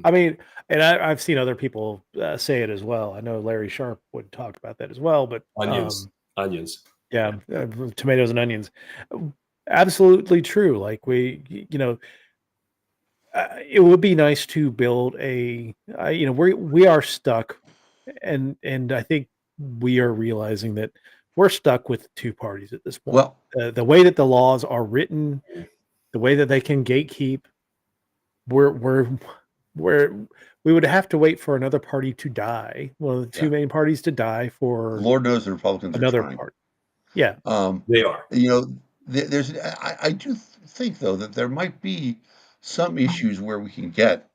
I mean, and I've seen other people say it as well. I know Larry Sharp would talk about that as well, but Onions. Yeah, tomatoes and onions. Absolutely true. Like you know, it would be nice to build a, you know, we are stuck, and I think we are realizing that we're stuck with two parties at this point. Well, The way that the laws are written, the way that they can gatekeep, we're we would have to wait for another party to die. One of the two Yeah. main parties to die for Lord knows the Republicans are another trying. party. Yeah. They are. You know, there's I do think though that there might be some issues where we can get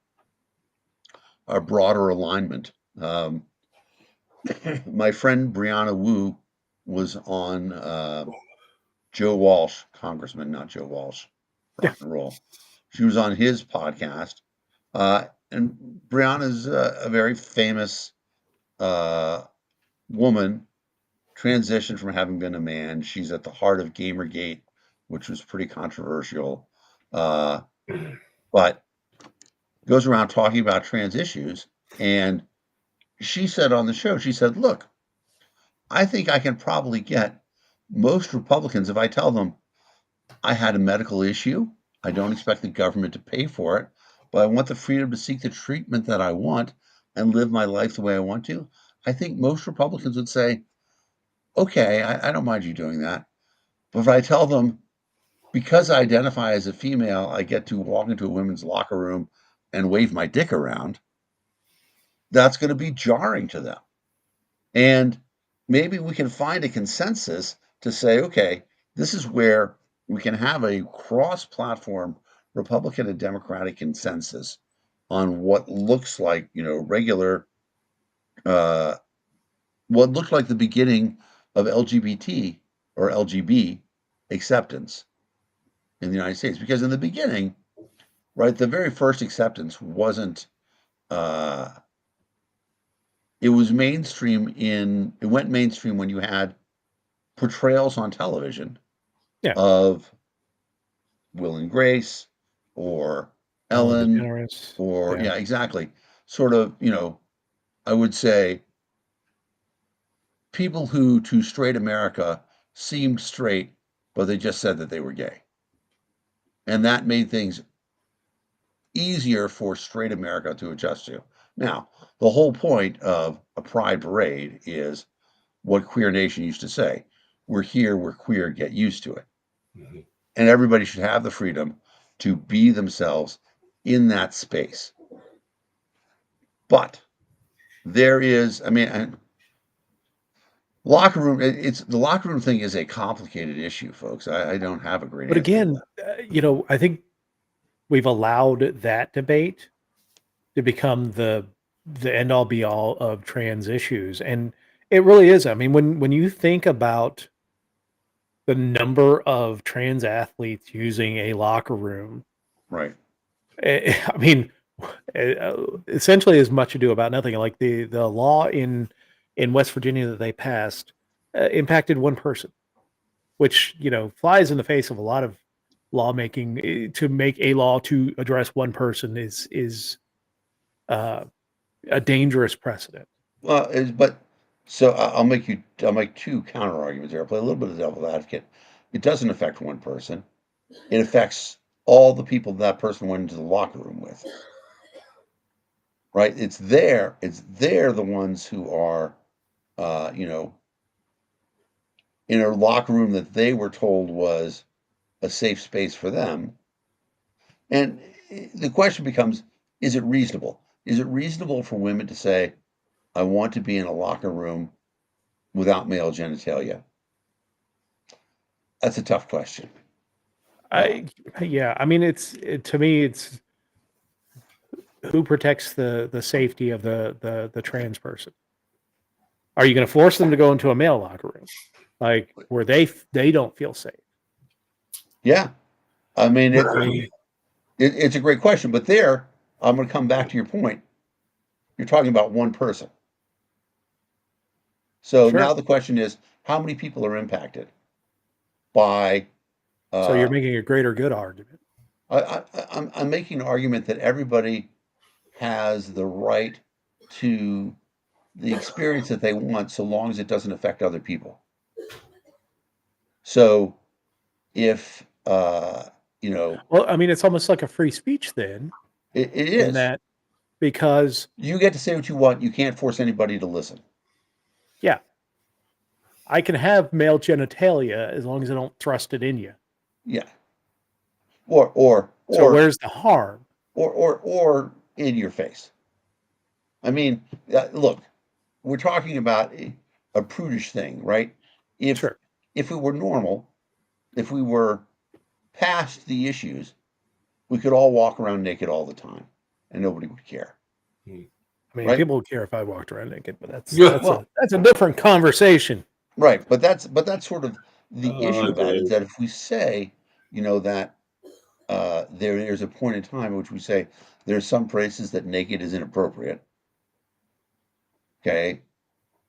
a broader alignment. My friend Brianna Wu was on Joe Walsh, Congressman, not Joe Walsh, Yeah. rock and roll. She was on his podcast, and Brianna's a very famous woman, transitioned from having been a man. She's at the heart of Gamergate, which was pretty controversial, but goes around talking about trans issues. And she said on the show, she said, "Look, I think I can probably get most Republicans if I tell them I had a medical issue. I don't expect the government to pay for it, but I want the freedom to seek the treatment that I want and live my life the way I want to." I think most Republicans would say, okay, I don't mind you doing that. But if I tell them, because I identify as a female, I get to walk into a women's locker room and wave my dick around, that's going to be jarring to them. And maybe we can find a consensus to say, okay, this is where we can have a cross platform Republican and Democratic consensus on what looks like, regular, what looked like the beginning of LGBT or LGB acceptance in the United States. Because in the beginning, right, the very first acceptance wasn't, uh, it was mainstream it went mainstream when you had portrayals on television Yeah. of Will and Grace or Ellen Ellen DeGeneres. or, Yeah. yeah, exactly. Sort of, I would say people who to straight America seemed straight, but they just said that they were gay. And that made things easier for straight America to adjust to. Now, the whole point of a pride parade is what Queer Nation used to say: we're here, we're queer, get used to it. Mhm. And everybody should have the freedom to be themselves in that space. But there is, locker room, it's the locker room thing is a complicated issue, folks. I don't have a great But answer to again, that. I think we've allowed that debate to become the end all be all of trans issues, and it really is. I mean, when you think about the number of trans athletes using a locker room, Right. I mean, essentially as much ado about nothing. Like the law in West Virginia that they passed impacted one person, which flies in the face of a lot of lawmaking. To make a law to address one person is uh, a dangerous precedent. Well, but so I'll make two counter arguments here. I'll play a little bit of devil's advocate. It doesn't affect one person. It affects all the people that person went into the locker room with. Right? It's they're the ones who are, uh, you know, in a locker room that they were told was a safe space for them. And the question becomes, is it reasonable? Is it reasonable for women to say, I want to be in a locker room without male genitalia? That's a tough question. I Yeah, I mean to me it's who protects the safety of the trans person. Are you going to force them to go into a male locker room, like where they don't feel safe? Yeah. I mean, I mean, it's a great question, but there, I'm going to come back to your point. You're talking about one person. So now sure. the question is, how many people are impacted by? So you're Uh, making a greater good argument. I'm making an argument that everybody has the right to the experience that they want, so long as it doesn't affect other people. So if you know, Well, I mean, it's almost like a free speech then, it in is. that because You get to say what you want. You can't force anybody to listen. yeah, I can have male genitalia as long as I don't thrust it in you. Yeah. Or or So or where's the harm? or in your face. I mean, look, we're talking about a prudish thing, right? If Sure. if it were normal, if we were past the issues, we could all walk around naked all the time, and nobody would care, I mean, right? people would care if I walked around naked, but that's Yeah. Well, that's a different conversation. right, but that's sort of the issue Oh, about it, is Dave. that if we say, that there's a point in time in which we say there's some places that naked is inappropriate, okay,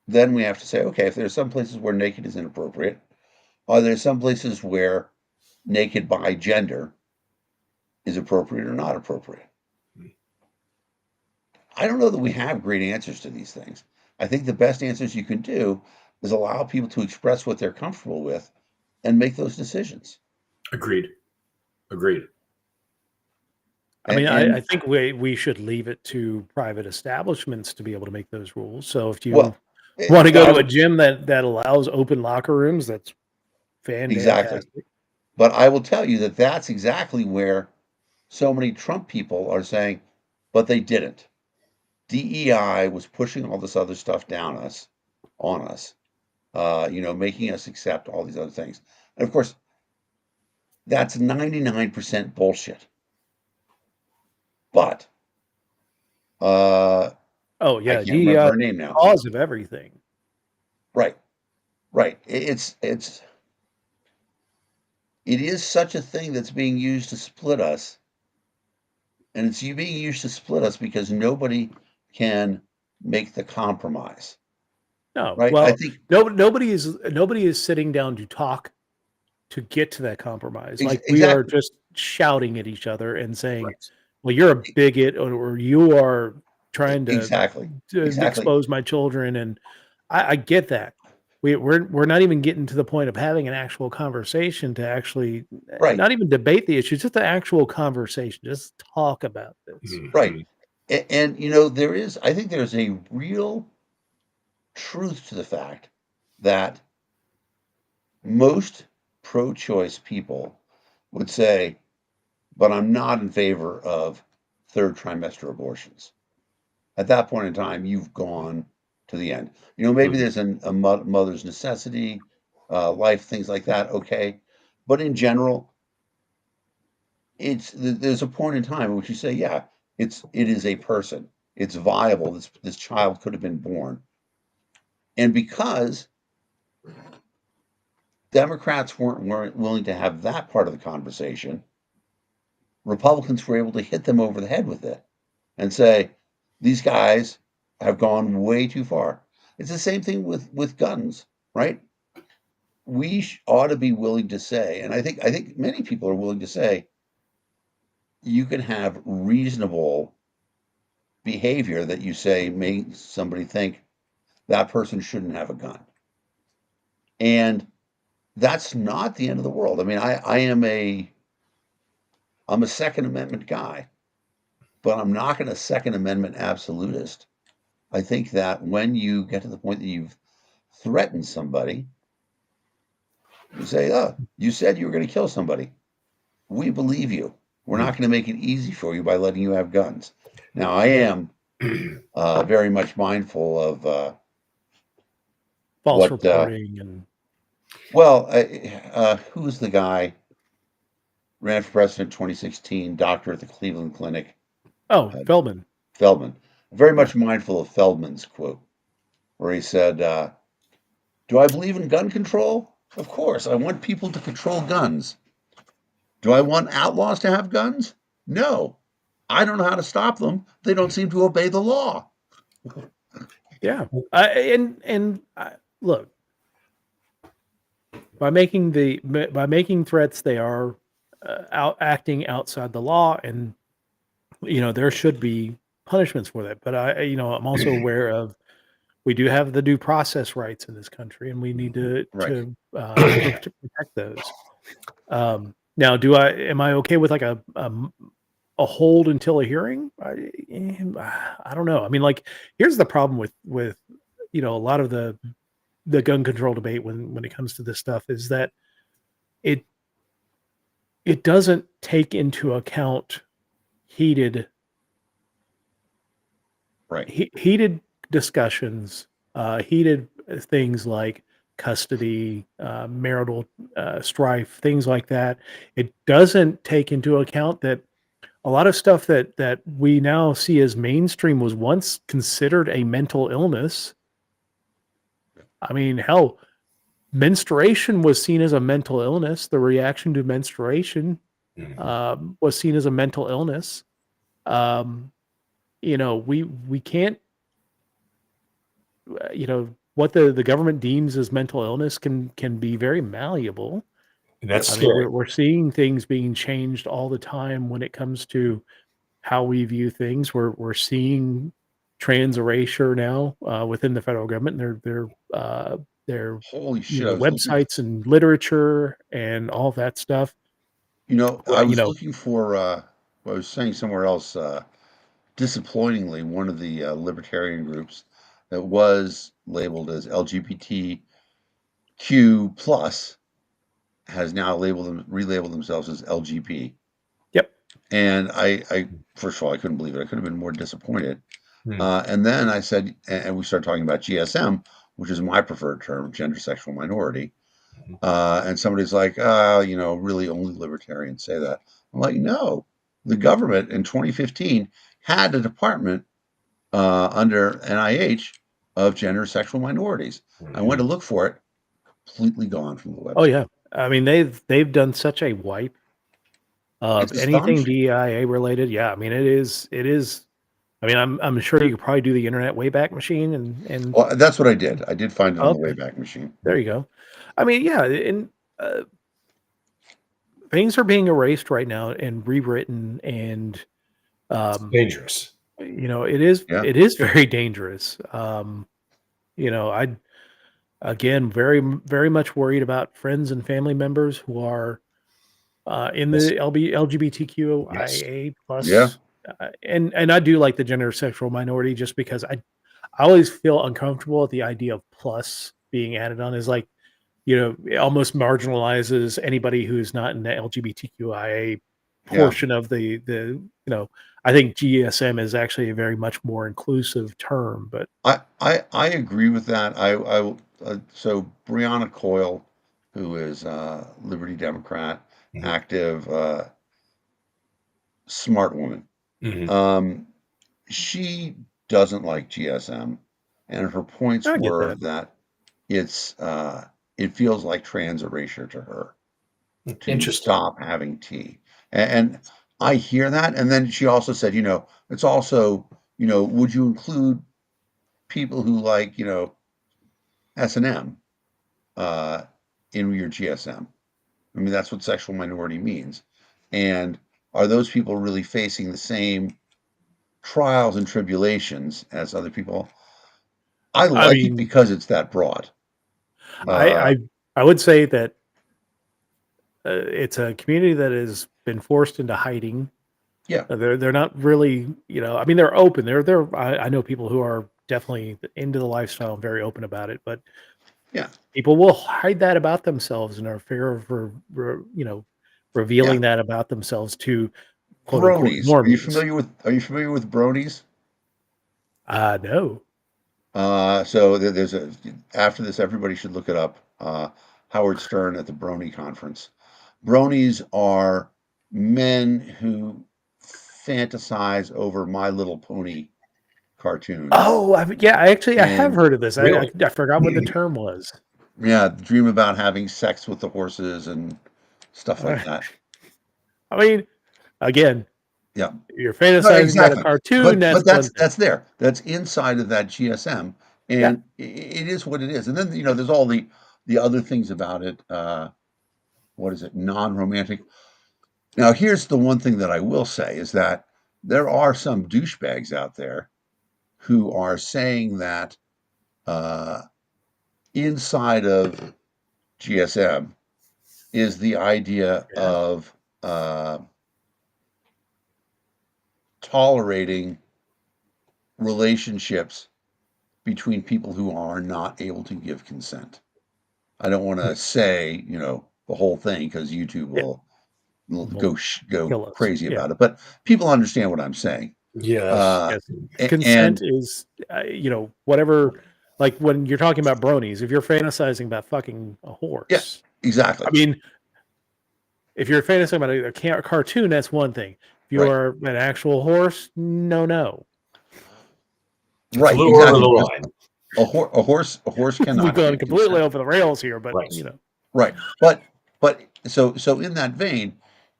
then we have to say, okay, if there's some places where naked is inappropriate, are there some places where naked by gender is appropriate or not appropriate? I don't know that we have great answers to these things. I think the best answers you can do is allow people to express what they're comfortable with and make those decisions. Agreed. Agreed. I mean, And I think we should leave it to private establishments to be able to make those rules. So if you well, it, want to go I to a would gym that allows open locker rooms, that's exactly. fantastic. But I will tell you that that's exactly where so many Trump people are saying, but they didn't. DEI was pushing all this other stuff on us, making us accept all these other things. And of course, that's 99% bullshit. But uh, Oh I yeah, can't remember DEI her name now. cause of everything. Right, right. It is such a thing that's being used to split us, and it's being used to split us because nobody can make the compromise. No, Right? I well, think nobody is sitting down to talk to get to that compromise. Like we are exactly just shouting at each other and saying, Right. "Well, you're a bigot," or "You are trying exactly to exactly expose my children." And I get that. We're not even getting to the point of having an actual conversation to actually right, not even debate the issues, just an actual conversation. Just talk about this. right. Mhm. And I think there's a real truth to the fact that most pro-choice people would say, but I'm not in favor of third trimester abortions. At that point in time, you've gone to the end. Maybe Mhm. there's a mother's necessity, life, things like that. Okay, but in general, there's a point in time in which you say, yeah, it is a person. It's viable. This child could have been born, and because Democrats weren't willing to have that part of the conversation, Republicans were able to hit them over the head with it and say, these guys have gone way too far. It's the same thing with guns, right? We ought to be willing to say, and I think many people are willing to say, you can have reasonable behavior that you say makes somebody think that person shouldn't have a gun. And that's not the end of the world. I mean, I'm a Second Amendment guy, but I'm not going to Second Amendment absolutist. I think that when you get to the point that you've threatened somebody, you say, "Oh, you said you were going to kill somebody. We believe you. We're not going to make it easy for you by letting you have guns." Now, I am very much mindful of False what. reporting and Well, who's the guy ran for president in 2016? Doctor at the Cleveland Clinic, oh, uh, Feldman. Feldman. Very Yeah. much mindful of Feldman's quote, where he said, "Do I believe in gun control? Of course. I want people to control guns. Do I want outlaws to have guns? No. I don't know how to stop them. They don't seem to obey the law." Yeah. Look, by making threats, they are acting outside the law, and there should be punishments for that. But I'm also aware of we do have the due process rights in this country, and we need to Right. protect those. Now, am I okay with like a hold until a hearing? I don't know. I mean, like, here's the problem with a lot of the gun control debate when it comes to this stuff is that it it doesn't take into account heated Right. heated discussions, heated things like custody, marital strife, things like that. It doesn't take into account that a lot of stuff that we now see as mainstream was once considered a mental illness. I mean, hell, menstruation was seen as a mental illness. The reaction to menstruation Mhm. was seen as a mental illness. Um, we can't, what the government deems as mental illness can be very malleable. And that's Yep. I mean, scary. we're seeing things being changed all the time when it comes to how we view things. We're seeing trans erasure now within the federal government. Their Holy shit! I was looking. websites and literature and all that stuff. I Well, was looking for. I was saying somewhere else. Disappointingly, one of the libertarian groups that was labeled as LGBTQ plus has now relabeled themselves as LGP. Yep. And I first of all, I couldn't believe it. I could have been more disappointed. Hmm. And then I said, and we started talking about GSM, which is my preferred term, gender sexual minority. Mhm. And somebody's like, really only libertarians say that. I'm like, no, the government in 2015 had a department under NIH of gender sexual minorities. I went to Mhm. look for it, completely gone from the Oh website. yeah. I mean, they've done such a wipe It's of anything astonishing. DEIA related. Yeah, I mean, it is. I mean, I'm sure you could probably do the Internet Wayback Machine and Well, that's what I did. I did find it on the okay, Wayback Machine. there you go. I mean, yeah, and uh, things are being erased right now and rewritten, and It's um, dangerous. it is Yeah. it is very dangerous. I again very much worried about friends and family members who are in Yes. the Yes. LGBTQIA Yeah. plus, and I do like the gender sexual minority just because I always feel uncomfortable at the idea of plus being added on is like, it almost marginalizes anybody who's not in the LGBTQIA Yeah. portion of I think GSM is actually a very much more inclusive term, but I agree with that. So Breonna Coyle, who is Liberty Democrat, Mhm. active, smart woman. Mhm. Um, she doesn't like GSM, and her points I get were that. that it's it feels like trans erasure to her to Interesting. stop having tea. And I hear that. And then she also said, it's also, would you include people who like, S&M uh, in your GSM? I mean, that's what sexual minority means. And are those people really facing the same trials and tribulations as other people? I I like it mean, because it's that broad. I Uh, I I would say that it's a community that has been forced into hiding. yeah, They're not really, I mean, they're open. I know people who are definitely into the lifestyle and very open about it, but yeah, people will hide that about themselves and are fear of, yeah. revealing that about themselves to quote unquote Bronies. normies. Are you familiar with bronies? No. So there's after this, everybody should look it up. Howard Stern at the Brony Conference. Bronies are men who fantasize over My Little Pony cartoons Oh, yeah, I have and heard of this. Really? I forgot what the term was. yeah, dream about having sex with the horses and stuff like Uh, that. I mean, again, Yeah, you're no, fantasizing about a exactly. cartoon. But That's one thing. that's there. That's inside of that GSM, Yeah. and it is what it is. And then there's all the other things about it. What is it? Non-romantic. Now, here's the one thing that I will say is that there are some douchebags out there who are saying that uh, inside of GSM is the idea Yeah. of tolerating relationships between people who are not able to give consent. I don't want to say, the whole thing because YouTube Yeah. will Will go kill us. crazy Yeah. about it, but people understand what I'm saying. Yes. Yes. And Consent is, whatever. Like when you're talking about bronies, if you're fantasizing about fucking a yeah, horse, exactly. I mean, if you're fantasizing about a cartoon, that's one thing. If Right. you're an actual horse, no. It's a Right, little over exactly. the Because line. a horse We've cannot gone give completely consent. over the rails here, but Right. Right. But so in that vein,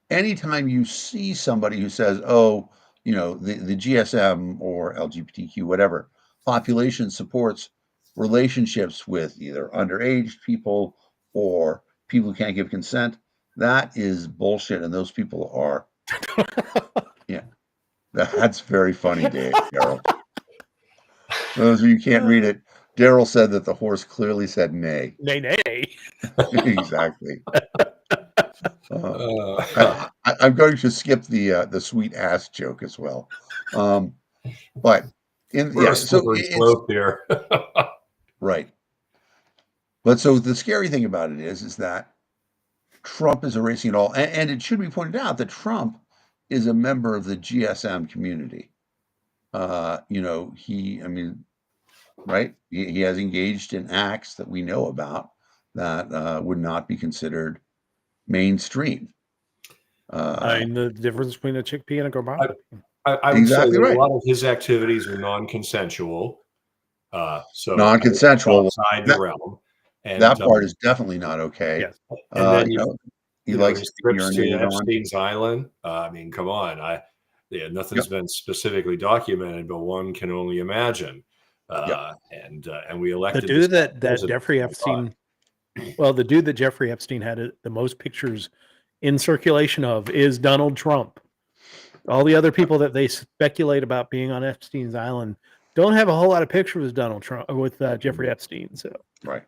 anytime you see somebody who says, "Oh, the GSM or LGBTQ, whatever, population supports relationships with either underage people or people who can't give consent," that is bullshit, and those people are, yeah, that's very funny, Daryl. For those of you who can't read it, Daryl said that the horse clearly said nay. nay. Exactly. Uh, I'm going to skip the sweet ass joke as well. But we're on a so slippery it's slope here. right. But so the scary thing about it is that Trump is erasing it all, and it should be pointed out that Trump is a member of the GSM community. I mean, right? He has engaged in acts that we know about that would not be considered mainstream. I mean, the difference between a chickpea and a garbage. I would say Exactly that a right. lot of his activities are non-consensual. So I think it's Non-consensual. outside the That realm. And that part is definitely not okay. Yes. and then He likes his to get trips to urinated on. Epstein's Island. I mean, come on. Nothing's Yep. been specifically documented, but one can only imagine. Yep. And we The elected this dude that president. Jeffrey Oh my God. Epstein, well, the dude that Jeffrey Epstein had the most pictures in circulation of is Donald Trump. All the other people that they speculate about being on Epstein's Island don't have a whole lot of pictures with Donald Trump or with Jeffrey Epstein. So, Right.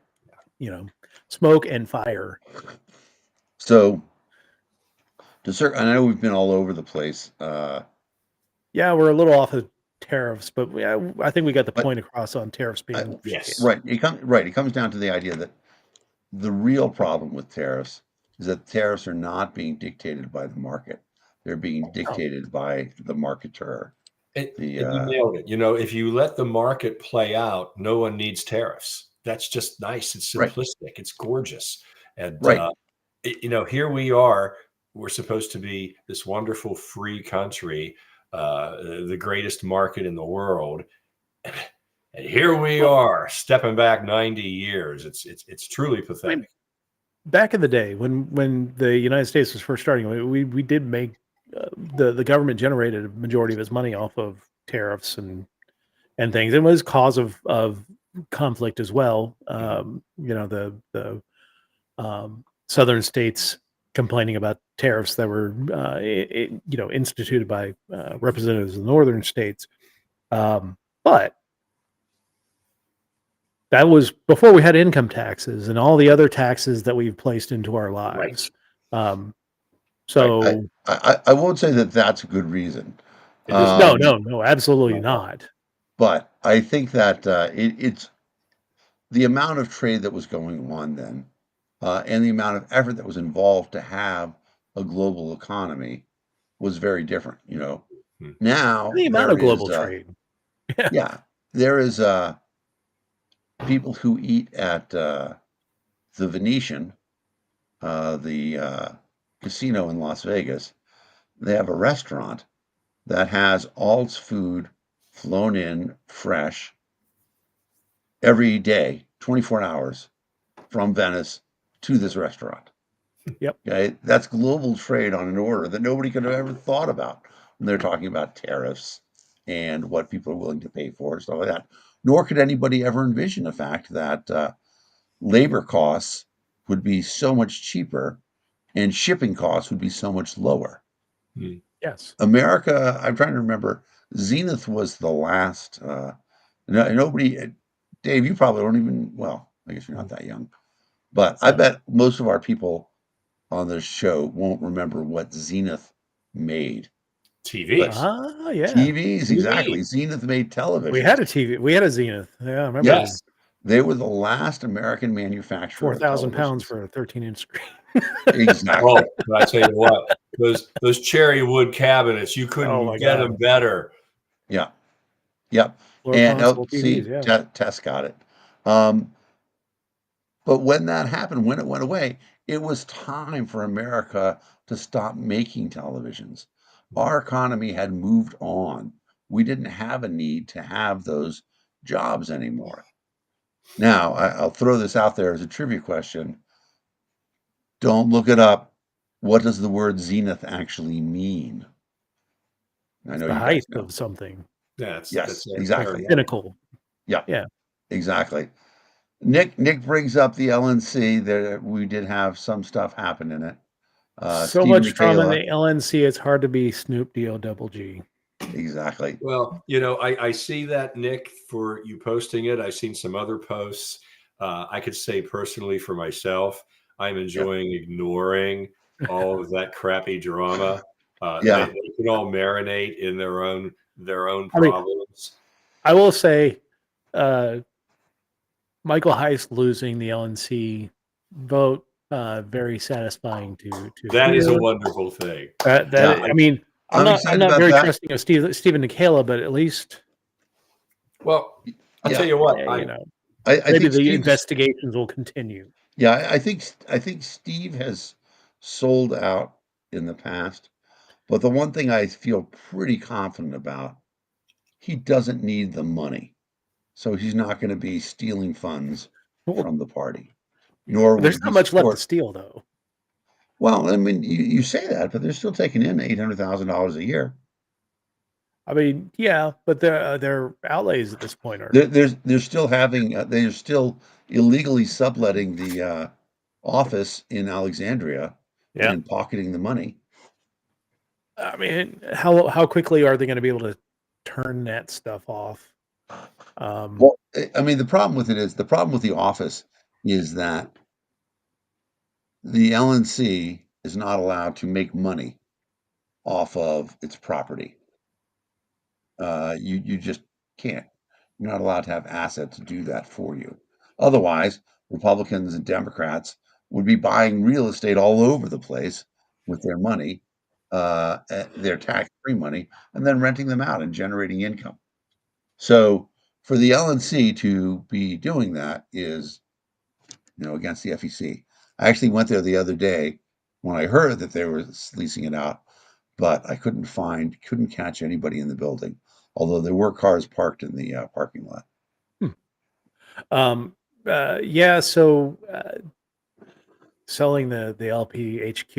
smoke and fire. So, I know we've been all over the place, Yeah, we're a little off of tariffs, but I think we got the but point across on tariffs being Yes. right. It comes down to the idea that the real problem with tariffs is that tariffs are not being dictated by the market; they're being dictated by the marketer. And you nailed it. If you let the market play out, no one needs tariffs. That's just nice. It's Right. simplistic. It's gorgeous. And, Right. here we are. We're supposed to be this wonderful free country, the greatest market in the world. And here we are stepping back 90 years. It's truly pathetic. Back in the day when the United States was first starting, we did make the government generated a majority of its money off of tariffs and things. It was cause of conflict as well. The southern states complaining about tariffs that were instituted by representatives of the northern states. But that was before we had income taxes and all the other taxes that we've placed into our lives. So I won't say that that's a good reason. no, absolutely not. But I think that it's the amount of trade that was going on then, and the amount of effort that was involved to have a global economy was very different. Now The amount there of global is, trade. yeah, there is people who eat at the Venetian, the casino in Las Vegas. They have a restaurant that has all its food flown in fresh every day, 24 hours from Venice to this restaurant. Yep. Okay, that's global trade on an order that nobody could have ever thought about when they're talking about tariffs and what people are willing to pay for and stuff like that. Nor could anybody ever envision the fact that labor costs would be so much cheaper and shipping costs would be so much lower. Yes. America, I'm trying to remember, Zenith was the last. Nobody, Dave, you probably don't even, well, I guess you're not that young, but I bet most of our people on this show won't remember what Zenith made. TVs. Yeah. TVs, exactly. Zenith made television. We had a TV. We had a Zenith. Yeah, I remember. Yes. They were the last American manufacturer. 4,000 pounds for a 13-inch screen. Exactly. Well, I tell you what, those cherry wood cabinets, you couldn't get them better. Yeah. Yep. Or And console see, TVs, yeah. Tess got it. Um, but when that happened, when it went away, it was time for America to stop making televisions. Our economy had moved on. We didn't have a need to have those jobs anymore. Now, I'll throw this out there as a trivia question. Don't look it up. What does the word zenith actually mean? I It's know the you guys height know. of something. Yeah, Yes, that's exactly. aerodynamic. Pinnacle. Yeah, Yeah. exactly. Nick brings up the LNC. There, we did have some stuff happen in it. So Steve much drama in Michaela, the LNC, it's hard to be Snoop D-O double G. exactly. Well, I see that, Nick, for you posting it. I've seen some other posts. I could say personally for myself, I'm Yeah, enjoying ignoring all of that crappy drama. They, yeah. they can all marinate in their own I mean, problems. I will say, uh, Michael Heist losing the LNC vote, very satisfying to That is a hear. wonderful thing. Yeah, I mean, I'm I'm excited not about very that. trusting of Stephen Nicola, but at least, Well, I'll tell Yeah, you what, you know, I maybe think the Steve's. investigations will continue. Yeah, I think Steve has sold out in the past. But the one thing I feel pretty confident about, he doesn't need the money, so he's not going to be stealing funds Well, from the party, nor would there's he not much left to support. steal, though. Well, I mean, you say that, but they're still taking in $800,000 a year. I mean, yeah, but their outlays at this point are They're still having they're still illegally subletting the office in Alexandria yeah. and pocketing the money. I mean, how quickly are they going to be able to turn that stuff off? Well, I mean, the problem with the office is that the LNC is not allowed to make money off of its property. You just can't. You're not allowed to have assets to do that for you. Otherwise, Republicans and Democrats would be buying real estate all over the place with their money, their tax-free money, and then renting them out and generating income. So for the LNC to be doing that is, against the FEC. I actually went there the other day when I heard that they were leasing it out, but I couldn't catch anybody in the building, although there were cars parked in the parking lot. Hmm. Yeah. So selling the LP HQ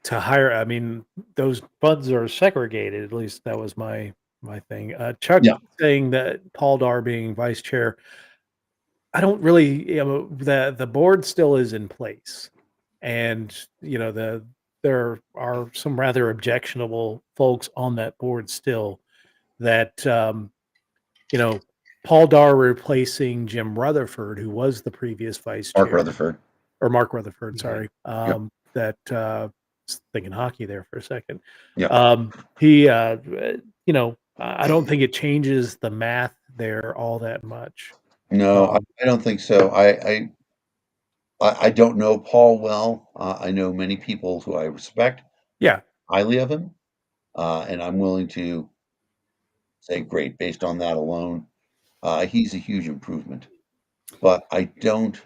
to hire. I mean, those funds are segregated. At least that was my thing. Chuck Yeah, saying that Paul Dar being vice chair. I don't really, the board still is in place, and there are some rather objectionable folks on that board still. That you know, Paul Dar replacing Jim Rutherford, who was the previous vice Mark chair, Rutherford. or Mark Rutherford, Yeah. sorry. Yep, That was thinking hockey there for a second. yep. He, I don't think it changes the math there all that much. No, Um, I don't think so. I don't know Paul well. I know many people who I respect yeah, highly of him, and I'm willing to say, great, based on that alone, he's a huge improvement. But I don't.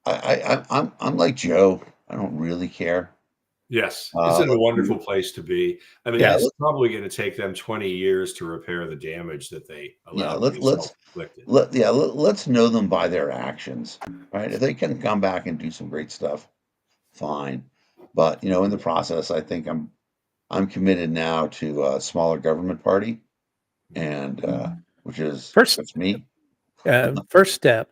I'm like Joe. I don't really care. Yes, this is a Let's wonderful move. place to be. I mean, Yeah, it's probably going to take them 20 years to repair the damage that they yeah. allowed to be self-inflicted. Let's know them by their actions, right? If they can come back and do some great stuff, fine. But in the process, I think I'm committed now to a smaller government party, and which is first that's me. first step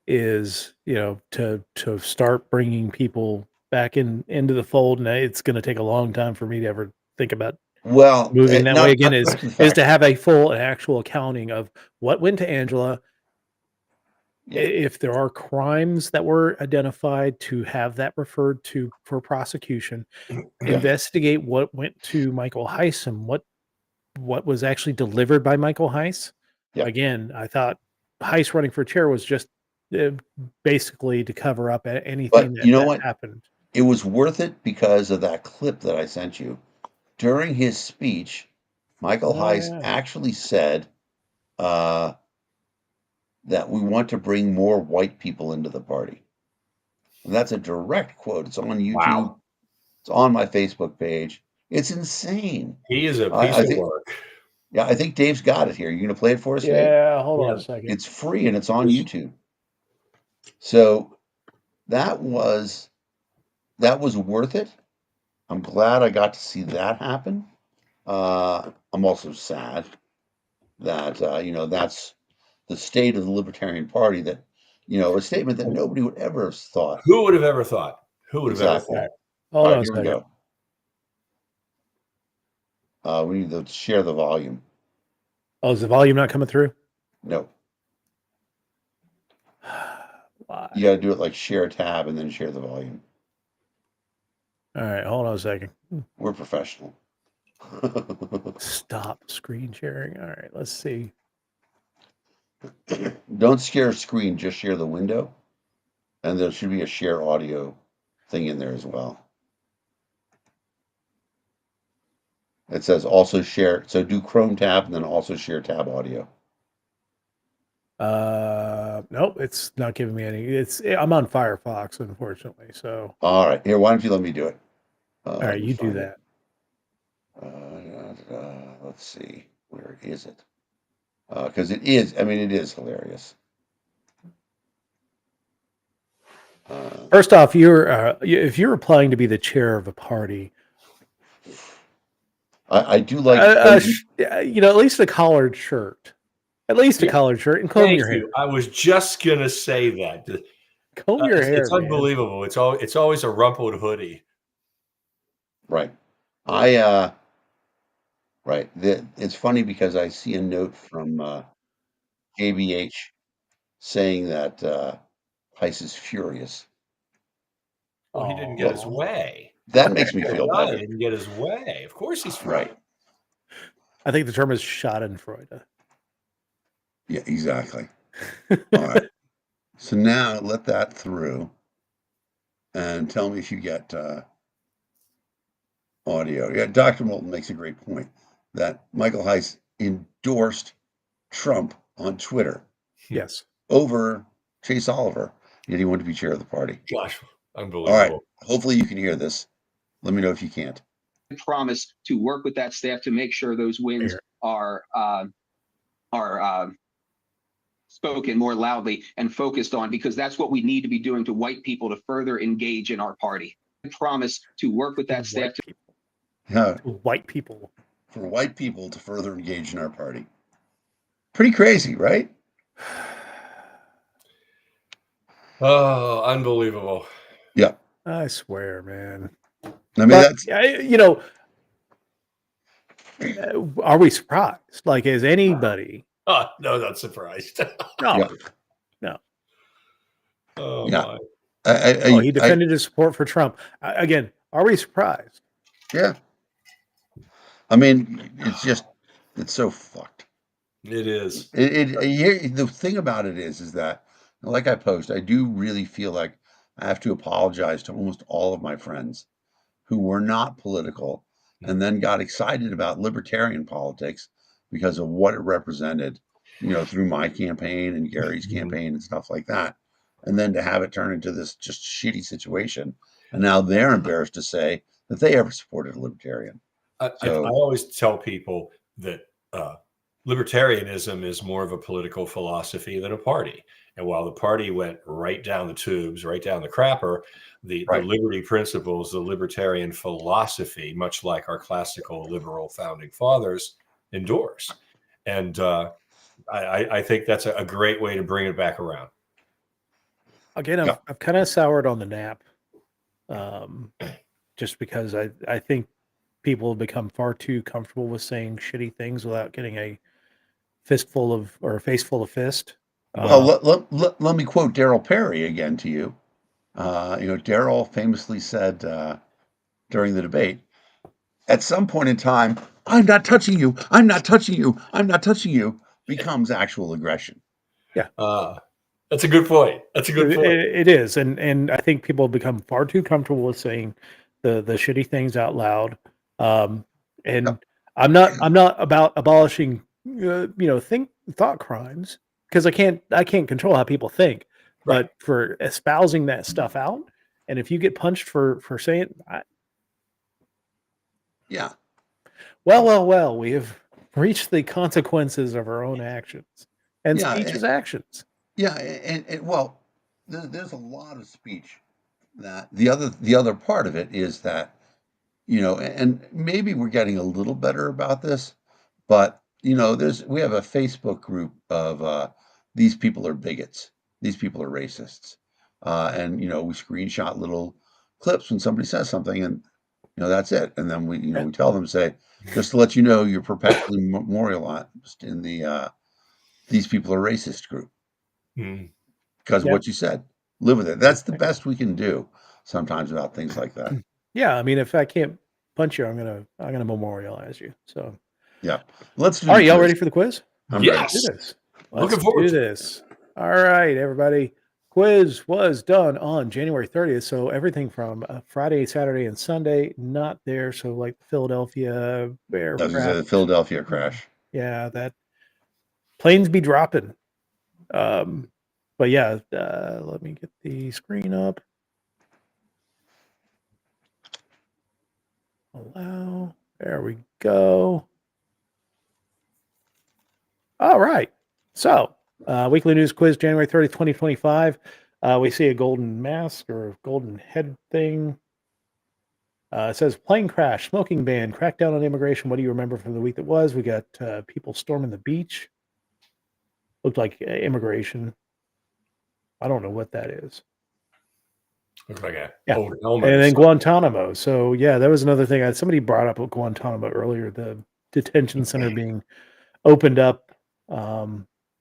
is to start bringing people back into the fold, and it's going to take a long time for me to ever think about Well, moving that way not again. not Is after the is fact. to have a full and actual accounting of what went to Angela. Yeah, If there are crimes that were identified, to have that referred to for prosecution, yeah, investigate what went to Michael Heiss and what was actually delivered by Michael Heiss. yeah. Again, I thought Heiss running for chair was just uh, basically to cover up anything But you know that what? happened. It was worth it because of that clip that I sent you. during his speech, Michael Heiss yeah. actually said that we want to bring more white people into the party. And that's a direct quote. It's on YouTube. Wow. It's on my Facebook page. It's insane. He is a piece I of think, work. yeah, I think Dave's got it here. You gonna play it for us, Dave? Yeah, hold on Yeah. a second. It's free and it's on Yes. YouTube. So that was worth it. I'm glad I got to see that happen. I'm also sad that that's the state of the Libertarian Party. That a statement that nobody would ever have thought. Who would have ever thought? Who would have ever Exactly. thought? Hold All on right, a here we second. go. We need to share the volume. Oh, is the volume not coming through? No, Why? you got to do it like share tab and then share the volume. All right, hold on a second. We're professional. Stop screen sharing. All right, let's see. Don't share screen, just share the window. And there should be a share audio thing in there as well. It says also share. So do Chrome tab and then also share tab audio. Nope, it's not giving me any. I'm on Firefox, unfortunately. So, All right. Here, why don't you let me do it? all right, you do that. Let's see. Where is it? Because it is hilarious. First off, if you're applying to be the chair of a party, I do like at least a collared shirt. At least a collared shirt and comb your hair. I was just gonna say that. Comb your hair. It's unbelievable. It's always a rumpled hoodie. right. Right. It's funny because I see a note from JBH saying that Heiss is furious. Well, he didn't get his way. That makes me feel He better. didn't get his way. Of course he's Right. I think the term is Schadenfreude. Yeah, exactly. All right. So now let that through and tell me if you get audio. Yeah, Dr. Moulton makes a great point that Michael Heiss endorsed Trump on Twitter. Yes. Over Chase Oliver, yet he wanted to be chair of the party. Gosh, unbelievable. All right. Hopefully you can hear this. Let me know if you can't. I promise to work with that staff to make sure those wins are spoken more loudly and focused on, because that's what we need to be doing to white people to further engage in our party. I promise to work with that staff. White people. For white people to further engage in our party. Pretty crazy, right? Oh, unbelievable. Yeah. I swear, man. I mean, are we surprised? Like, is anybody? Oh, no, not surprised. No. Yeah. No. Oh, yeah. my. He defended his support for Trump. Again, are we surprised? Yeah. I mean, it's so fucked. It is. The thing about it is that, like I post, I do really feel like I have to apologize to almost all of my friends who were not political and then got excited about libertarian politics because of what it represented, through my campaign and Gary's campaign and stuff like that. And then to have it turn into this just shitty situation. And now they're embarrassed to say that they ever supported a libertarian. I always tell people that libertarianism is more of a political philosophy than a party. And while the party went right down the tubes, right down the crapper, the liberty principles, the libertarian philosophy, much like our classical liberal founding fathers, endorse. And I think that's a great way to bring it back around. Again, I've kind of soured on the nap, just because I think people have become far too comfortable with saying shitty things without getting a face full of fist. Let me quote Daryl Perry again to you. Daryl famously said during the debate, at some point in time, I'm not touching you, I'm not touching you, I'm not touching you, becomes actual aggression. Yeah. That's a good point. That's a good point. It is. And I think people have become far too comfortable with saying the shitty things out loud. And I'm not about abolishing thought crimes, because I can't control how people think, Right. but for espousing that stuff out, and if you get punched for saying, Yeah. well, we have reached the consequences of our own actions, and Yeah. speech is actions. Yeah. And well, there's a lot of speech that the other part of it is that, and maybe we're getting a little better about this, but we have a Facebook group of these people are bigots, these people are racists, and we screenshot little clips when somebody says something, and that's it, and then we tell them, say, just to let you know, you're perpetually memorialized in the these people are racist group, Mm. because Yeah. what you said, live with it. That's the best we can do sometimes about things like that. Yeah, I mean, if I can't punch you, I'm gonna memorialize you. So, Yeah, let's do all the right, y'all quiz. ready for the quiz? I'm ready. Let's do Yes. this. Looking Let's forward do to it. this. All right, everybody. Quiz was done on January 30th, so everything from Friday, Saturday, and Sunday not there. So, like Philadelphia I was going to say aircraft, the Philadelphia crash. yeah, that planes be dropping. But yeah, let me get the screen up. Allow. There we go. All right. So, weekly news quiz, January 30th, 2025. We see a golden mask or golden head thing. It says plane crash, smoking ban, crackdown on immigration. What do you remember from the week that was? We got people storming the beach. Looked like immigration. I don't know what that is. Looks like a Yeah. old helmet. And or then something. Guantanamo. So, yeah, that was another thing. Somebody brought up Guantanamo earlier, the detention center being opened up,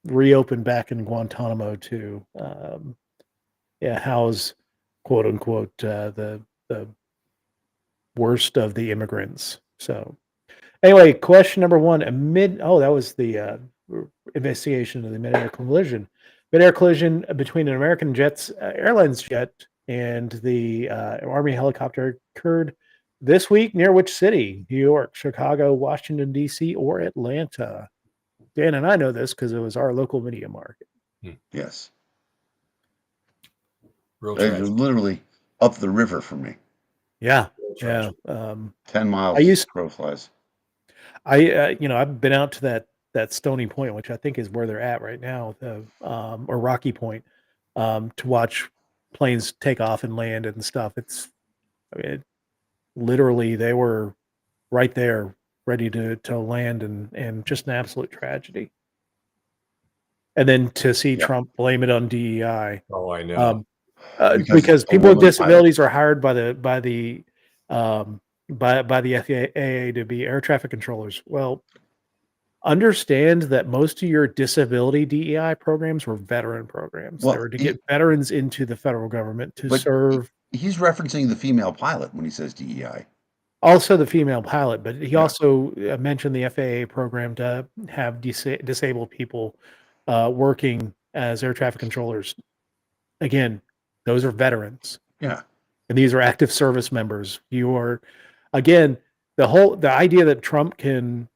reopened back in Guantanamo to house, quote unquote, the worst of the immigrants. So anyway, question number one: that was the investigation of the mid-air collision. Mid-air collision between an American Airlines jet and the Army helicopter occurred this week near which city? New York, Chicago, Washington D.C., or Atlanta? Dan and I know this because it was our local media market. Yes. Real They're tragic. literally up the river from me. Yeah, Real yeah. tragic. 10 miles I used crow flies. I've been out to that Stony Point, which I think is where they're at right now, or Rocky Point, to watch planes take off and land and stuff. I mean, literally they were right there, ready to land, and just an absolute tragedy. And then to see Yeah. Trump blame it on DEI, Oh, I know. because a people with woman disabilities are hired by the FAA to be air traffic controllers. Well, understand that most of your disability DEI programs were veteran programs. They Well, were to get veterans into the federal government to but serve. he's referencing the female pilot when he says DEI. Also, the female pilot, but he Yeah. also mentioned the FAA program to have disabled people working as air traffic controllers. Again, those are veterans. Yeah. And these are active service members. You are, again, the idea that Trump can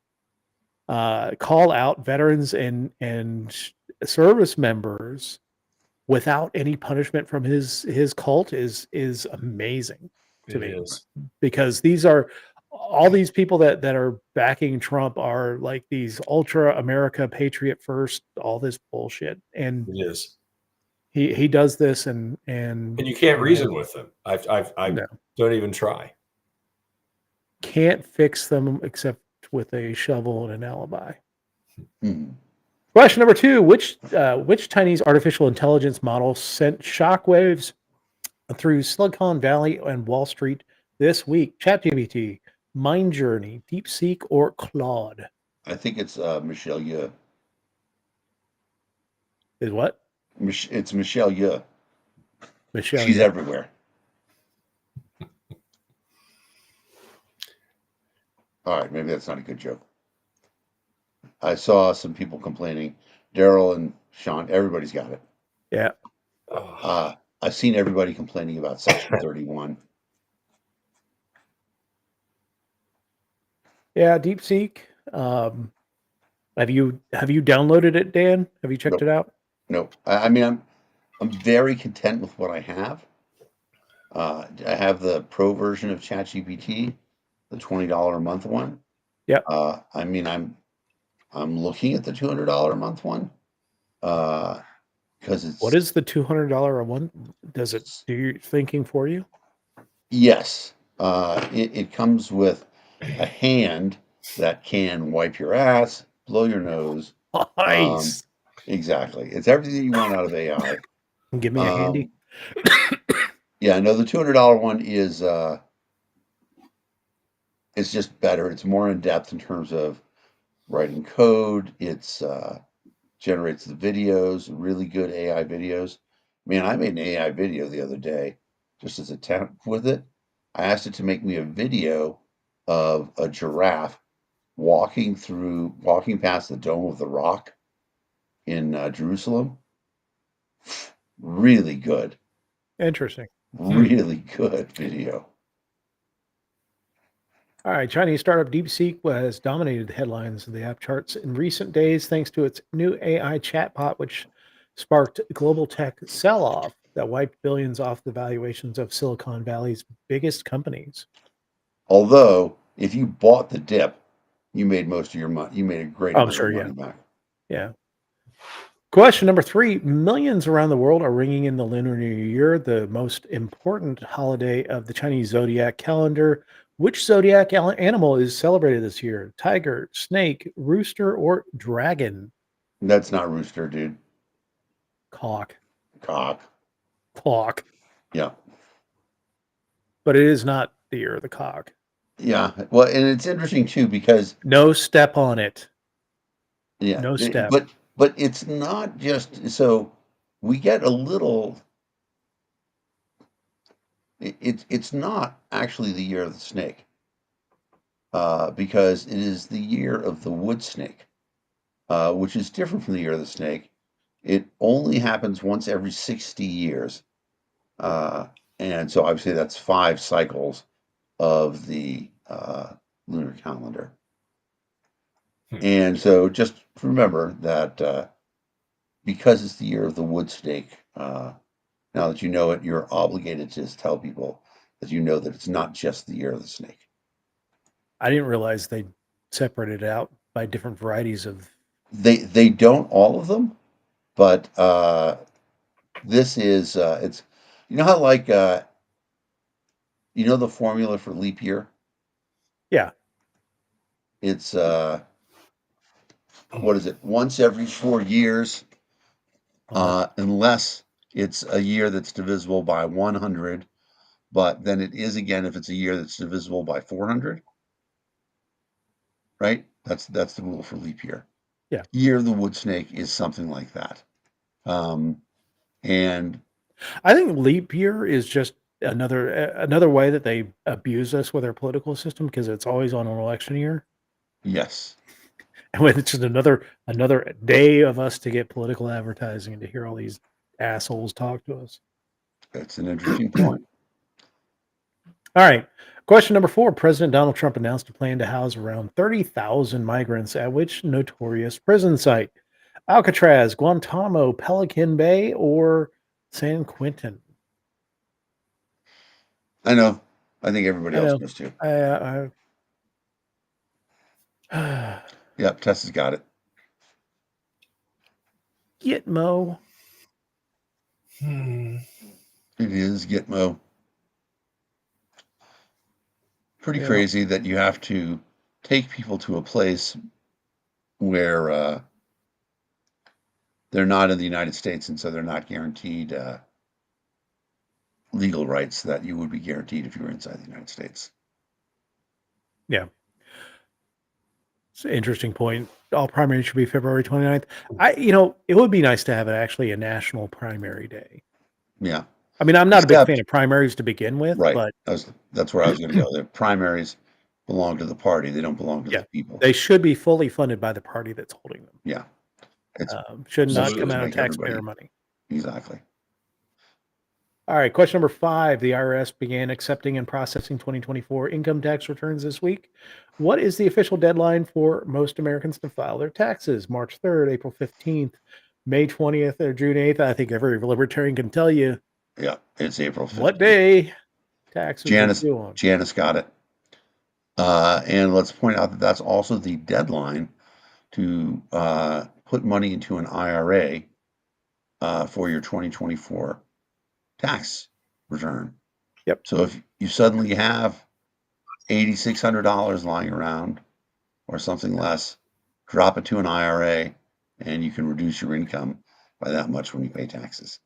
call out veterans and service members without any punishment from his cult is amazing to It me, is. because all these people that are backing Trump are like these ultra America patriot first, all this bullshit, and It is. he does this and you can't reason with them. I no, don't even try. can't fix them except with a shovel and an alibi. Hmm. Question number two: which Chinese artificial intelligence model sent shockwaves through Silicon Valley and Wall Street this week? ChatGPT, MindJourney, DeepSeek, or Claude? I think it's Michelle Yeoh. Is what? It's Michelle Yeoh. Michelle She's Yeoh. everywhere. All right, maybe that's not a good joke. I saw some people complaining. Daryl and Sean, everybody's got it. Yeah. I've seen everybody complaining about Section 31. Yeah, DeepSeek. Have you downloaded it, Dan? Have you checked it out? No, I mean, I'm very content with what I have. I have the pro version of ChatGPT, the $20 a month one. Yep. I mean, I'm looking at the $200 a month one because it's What is the $200 a month? Does it do your thinking for you? yes. It comes with a hand that can wipe your ass, blow your nose. Nice. Exactly. It's everything you want out of AI. Give me a handy. Yeah, no, the $200 one is it's just better. It's more in depth in terms of writing code. It's generates the videos, really good AI videos. Man, I made an AI video the other day just as a test with it. I asked it to make me a video of a giraffe walking past the Dome of the Rock in Jerusalem. Really good. Interesting. Really good video. All right, Chinese startup DeepSeek has dominated the headlines of the app charts in recent days thanks to its new AI chatbot, which sparked global tech sell-off that wiped billions off the valuations of Silicon Valley's biggest companies. Although, if you bought the dip, you made most of your money. You made a great I'm amount sure, of yeah. money back. Yeah. Question number 3. Millions around the world are ringing in the Lunar New Year, the most important holiday of the Chinese zodiac calendar. Which zodiac animal is celebrated this year? Tiger, snake, rooster, or dragon? That's not rooster, dude. Cock. Cock. Clock. Yeah. But it is not the year of the cock. Yeah. Well, and it's interesting too because No step on it. yeah, No step. but it's not just so we get a little. It's not actually the year of the snake, because it is the year of the wood snake, which is different from the year of the snake. It only happens once every 60 years, and so obviously that's 5 cycles of the lunar calendar. And so just remember that because it's the year of the wood snake, now that you know it, you're obligated to just tell people that you know that it's not just the year of the snake. I didn't realize they separated it out by different varieties of. They don't all of them, but this is it's you know how like you know the formula for leap year? Yeah. It's what is it? Once every 4 years, unless it's a year that's divisible by 100, but then it is again if it's a year that's divisible by 400. Right? That's the rule for leap year. Yeah. Year of the wood snake is something like that. And I think leap year is just another way that they abuse us with our political system because it's always on an election year. yes, And when it's just another day of us to get political advertising and to hear all these assholes talk to us. that's an interesting point. All right. Question number 4. President Donald Trump announced a plan to house around 30,000 migrants at which notorious prison site? Alcatraz, Guantanamo, Pelican Bay, or San Quentin? I know. I think everybody I else know. knows too. Yep, Tessa's got it. Gitmo. It is Gitmo. Pretty crazy that you have to take people to a place where they're not in the United States, and so they're not guaranteed legal rights that you would be guaranteed if you were inside the United States. Yeah. It's an interesting point. All primaries should be February 29th. It would be nice to have actually a national primary day. Yeah. I mean, I'm not a big fan of primaries to begin with, right. but That's where I was going to go. The primaries belong to the party; they don't belong to the people. they should be fully funded by the party that's holding them. Yeah, Should not come out of taxpayer money. Exactly. All right, question number 5. The IRS began accepting and processing 2024 income tax returns this week. What is the official deadline for most Americans to file their taxes? March 3rd, April 15th, May 20th, or June 8th? I think every libertarian can tell you Yeah, it's April 15th. what day taxes are due on. Janice got it. And let's point out that that's also the deadline to put money into an IRA for your 2024 tax return. Yep. So if you suddenly have $8,600 lying around or something less, drop it to an IRA and you can reduce your income by that much when you pay taxes.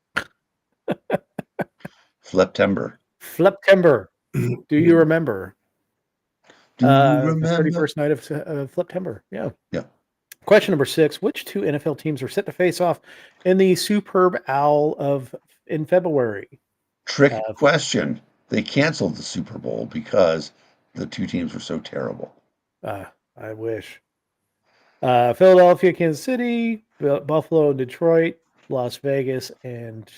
Fliptember. Fliptember. Do you remember? Do you The remember? 31st night of Fliptember. Yeah. Yeah. Question number 6. Which 2 NFL teams are set to face off in the Superb Owl in February? Trick question. They canceled the Super Bowl because the 2 teams were so terrible. I wish. Philadelphia, Kansas City, Buffalo, Detroit, Las Vegas, and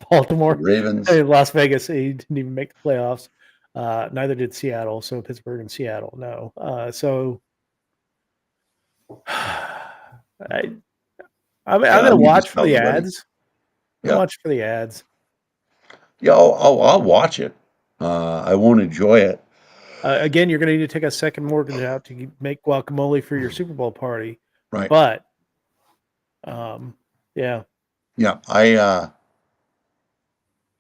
Baltimore. Ravens. I mean, Las Vegas, he didn't even make the playoffs. Neither did Seattle. So Pittsburgh and Seattle, no. So I'm going to watch for the ads. Yeah. Watch for the ads. Yeah, I'll watch it. I won't enjoy it. Again, you're going to need to take a second mortgage out to make guacamole for your Super Bowl party. Right. But, yeah. Yeah,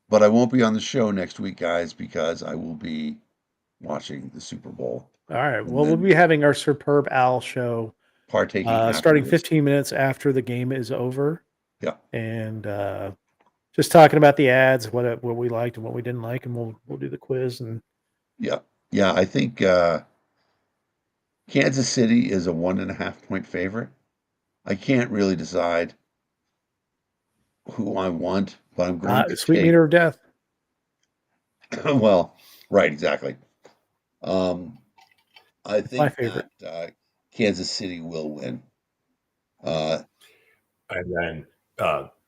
but I won't be on the show next week, guys, because I will be watching the Super Bowl. All right. Well, we'll be having our Superb Owl show partaking starting 15 minutes after the game is over. Yeah. And just talking about the ads, what we liked and what we didn't like, and we'll do the quiz. And yeah, I think Kansas City is a 1.5 point favorite. I can't really decide who I want, but I'm going to sweet meter of death. Well, right, exactly. I think my favorite. That Kansas City will win. And then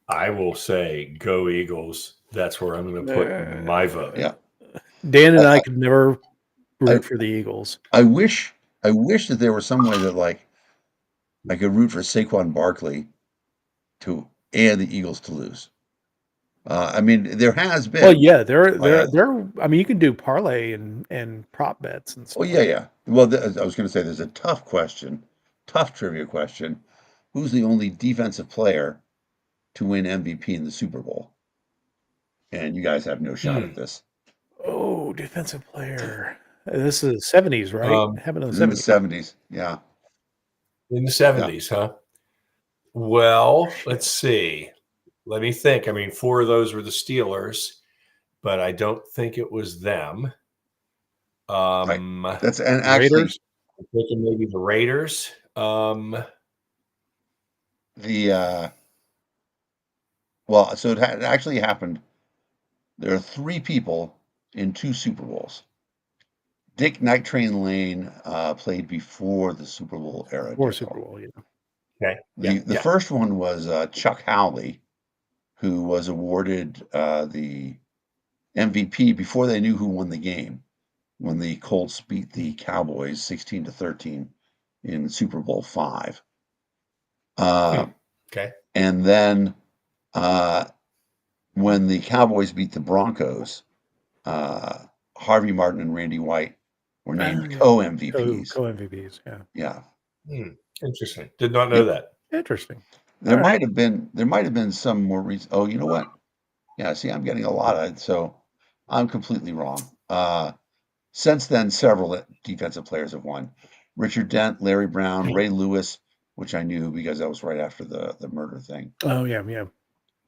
I will say, go Eagles. That's where I'm going to put my vote. Yeah. Dan and I could never root for the Eagles. I wish that there was some way that like I could root for Saquon Barkley and the Eagles to lose. I mean, there has been. Well, yeah, there. I mean, you can do parlay and prop bets and stuff. Oh yeah. Well, I was going to say there's a tough trivia question. Who's the only defensive player to win MVP in the Super Bowl? And you guys have no shot at this. Oh, defensive player. This is 70s, right? Happened in the 70s. Yeah. In the 70s, huh? Well, let's see. Let me think. I mean, 4 of those were the Steelers, but I don't think it was them. Right. That's and actually Raiders? I'm thinking maybe the Raiders. Well, so it actually happened. There are 3 people in 2 Super Bowls. Dick Night Train Lane played before the Super Bowl era. Before Super Bowl, yeah. Okay. The first one was Chuck Howley, who was awarded the MVP before they knew who won the game, when the Colts beat the Cowboys 16-13 in Super Bowl V. Okay. And then when the Cowboys beat the Broncos, Harvey Martin and Randy White were named co-MVPs. Co-MVPs, yeah. Yeah. Interesting. Did not know that. Interesting. There might have been some more reason. Oh, you know what? Yeah, see, I'm getting a lot of it, so I'm completely wrong. Since then, several defensive players have won. Richard Dent, Larry Brown, Ray Lewis, which I knew because that was right after the murder thing. Oh, yeah.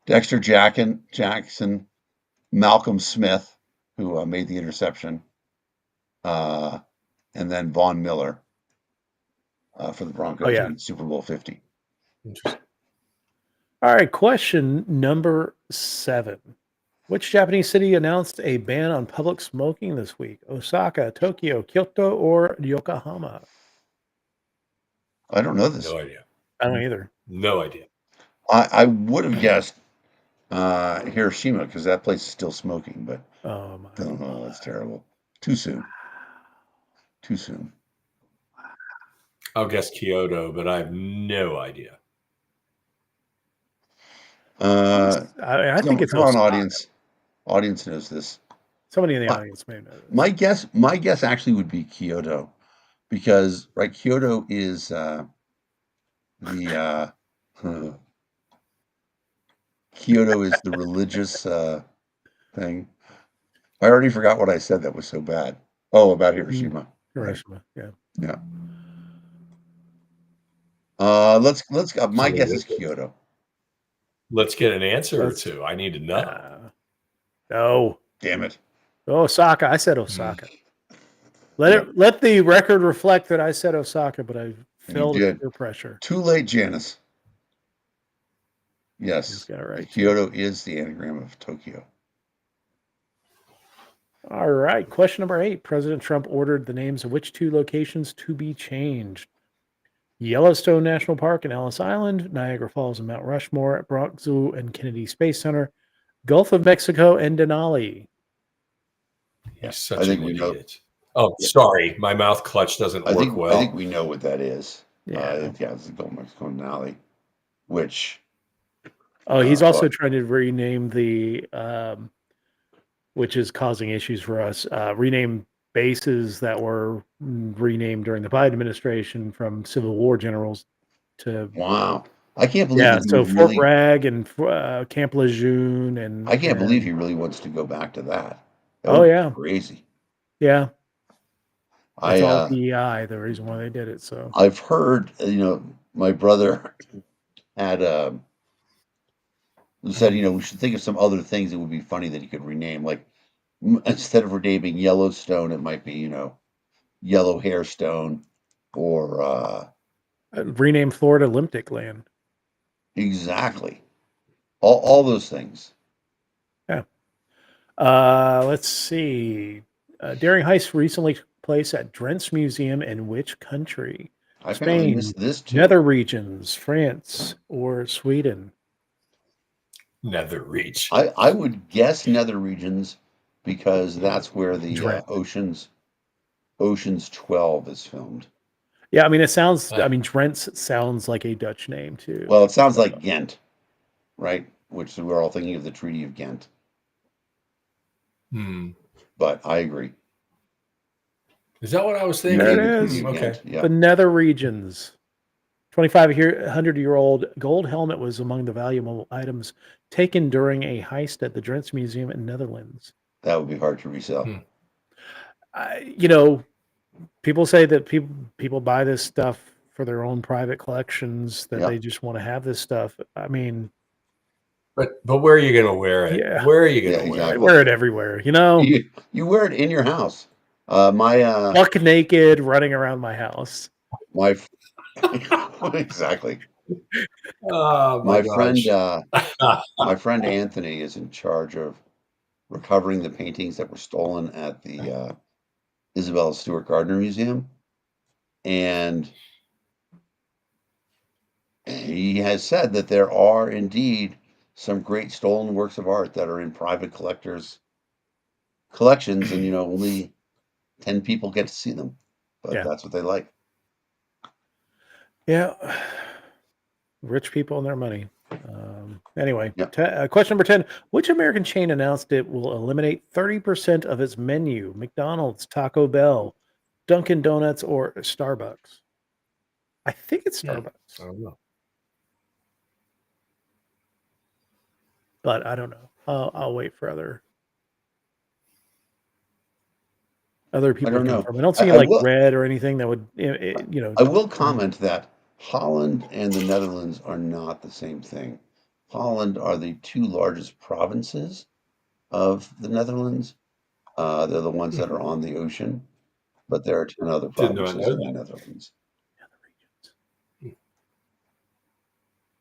Dexter Jackson, Malcolm Smith, who made the interception, and then Von Miller for the Broncos in Super Bowl 50. Interesting. All right, question number 7. Which Japanese city announced a ban on public smoking this week? Osaka, Tokyo, Kyoto, or Yokohama? I don't know this. No idea. I don't either. No idea. I would have guessed Hiroshima, because that place is still smoking, but Oh my! oh, that's terrible. Too soon. Too soon. I'll guess Kyoto, but I have no idea. I think it's Come on, Osaka. audience. Audience knows this. Somebody in the My, audience may know this. my guess actually would be Kyoto, because right, Kyoto is the Kyoto is the religious thing. I already forgot what I said. That was so bad. Oh, about Hiroshima. Right. Hiroshima. Yeah. Yeah. Let's. My guess is Kyoto. Let's get an answer or Let's- two. I need to know. No. Damn it. Osaka. I said Osaka. Let the record reflect that I said Osaka, but I fell to did. peer pressure. Too late, Janice. He's Yes. got it right. Kyoto is the anagram of Tokyo. All right. Question number 8. President Trump ordered the names of which 2 locations to be changed? Yellowstone National Park and Ellis Island, Niagara Falls and Mount Rushmore, Bronx Zoo and Kennedy Space Center, Gulf of Mexico and Denali. He's such I think an we know. idiot. Oh, sorry. My mouth clutch doesn't work well. I think we know what that is. Yeah. It's the Gulf of Mexico and Denali, which. Oh, he's also trying to rename the, which is causing issues for us, rename bases that were renamed during the Biden administration from Civil War generals to. Wow. I can't believe Yeah, that so Fort Bragg and Camp Lejeune and. I can't believe he really wants to go back to that. Oh, yeah. Crazy. Yeah. It's all DEI, the reason why they did it. So I've heard, my brother had said, we should think of some other things that would be funny that he could rename. Like instead of renaming Yellowstone, it might be, Yellow Hairstone or rename Florida Olympic Land. Exactly. All those things. Yeah. Let's see. Daring heist recently took place at Drent's Museum in which country? I apparently Spain, missed this too. Nether regions, France, or Sweden? Nether region. I would guess Nether regions because that's where the Ocean's 12 is filmed. Yeah, I mean it sounds. I mean Drent's sounds like a Dutch name too. Well, it sounds like Ghent, right? Which we're all thinking of the Treaty of Ghent. But I agree. Is that what I was thinking? There it is. Okay. Yeah. The Nether regions. 2,500-year-old gold helmet was among the valuable items taken during a heist at the Drent's Museum in Netherlands. That would be hard to resell. People say that people buy this stuff for their own private collections, that they just want to have this stuff. I mean, but where are you going to wear it? Yeah. Where are you going to wear I it? wear it everywhere. You wear it in your house. Buck naked, running around my house. Exactly. Oh, my friend Anthony is in charge of recovering the paintings that were stolen at the Isabella Stewart Gardner Museum, and he has said that there are indeed some great stolen works of art that are in private collectors' collections, and only 10 people get to see them, but that's what they like. Yeah, rich people and their money. Anyway, question number 10. Which American chain announced it will eliminate 30% of its menu? McDonald's, Taco Bell, Dunkin' Donuts, or Starbucks? I think it's Starbucks. I don't know. But I don't know. I'll wait for other people to confirm. I don't see red or anything that would, I will comment that Holland and the Netherlands are not the same thing. Holland are the 2 largest provinces of the Netherlands. They're the ones that are on the ocean, but there are 10 other provinces in the Netherlands.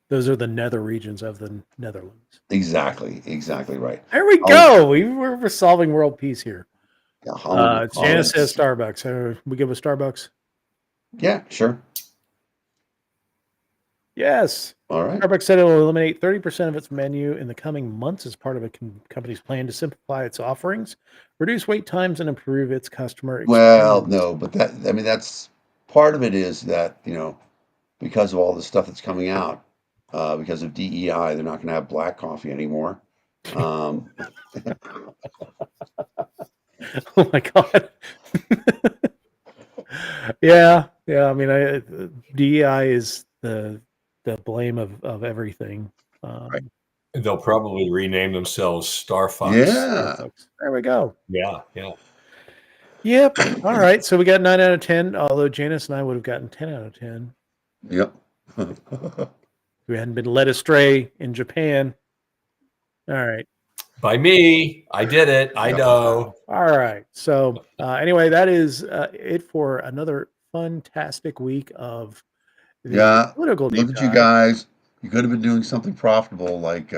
Those are the nether regions of the Netherlands. Exactly right. There we go. We're solving world peace here. Yeah, Janice says Starbucks. We give a Starbucks? Yeah, sure. Yes. All right. Starbucks said it will eliminate 30% of its menu in the coming months as part of a company's plan to simplify its offerings, reduce wait times, and improve its customer Well, experience. no, but that's part of it is that, because of all the stuff that's coming out, because of DEI, they're not going to have black coffee anymore. Oh my God. Yeah. I mean, DEI is the blame of everything. Right. They'll probably rename themselves Starfucks. Yeah. Starbucks. There we go. Yeah. Yep. All right. So we got 9 out of 10, although Janice and I would have gotten 10 out of 10. Yep. If we hadn't been led astray in Japan. All right. By me. I did it. I know. All right. So anyway, that is it for another fantastic week of the Yeah. political Look deep at you dive. guys. You could have been doing something profitable like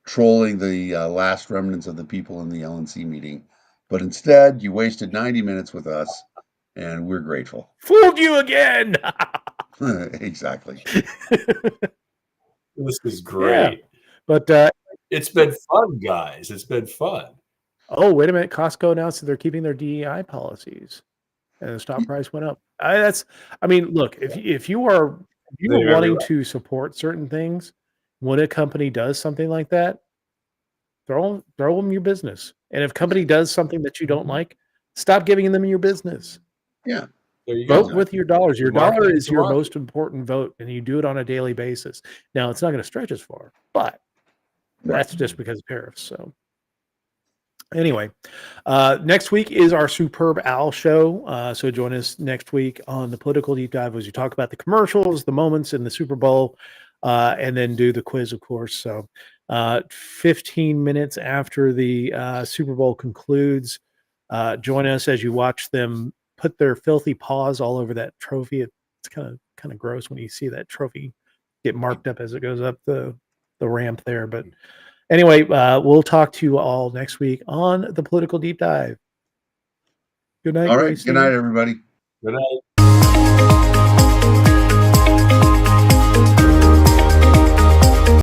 trolling the last remnants of the people in the LNC meeting. But instead, you wasted 90 minutes with us, and we're grateful. Fooled you again. Exactly. This is great. But It's been fun, guys. It's been fun. oh, wait a minute. Costco announced that they're keeping their DEI policies and the stock price went up. I mean, look, if you are wanting to support certain things, when a company does something like that, throw them your business. And if company does something that you don't like, stop giving them your business. Yeah. There you go. Vote with your dollars. Your Market dollar is is the your market. most important vote, and you do it on a daily basis. Now, it's not going to stretch as far, but that's just because of tariffs. So anyway, next week is our Superb Owl show. So join us next week on the Political Deep Dive as we talk about the commercials, the moments in the Super Bowl, and then do the quiz, of course. So 15 minutes after the Super Bowl concludes, join us as you watch them put their filthy paws all over that trophy. It's kind of gross when you see that trophy get marked up as it goes up the ramp there. But anyway, we'll talk to you all next week on the Political Deep Dive. Good night, All right. Gracie. Good night, everybody. Good night.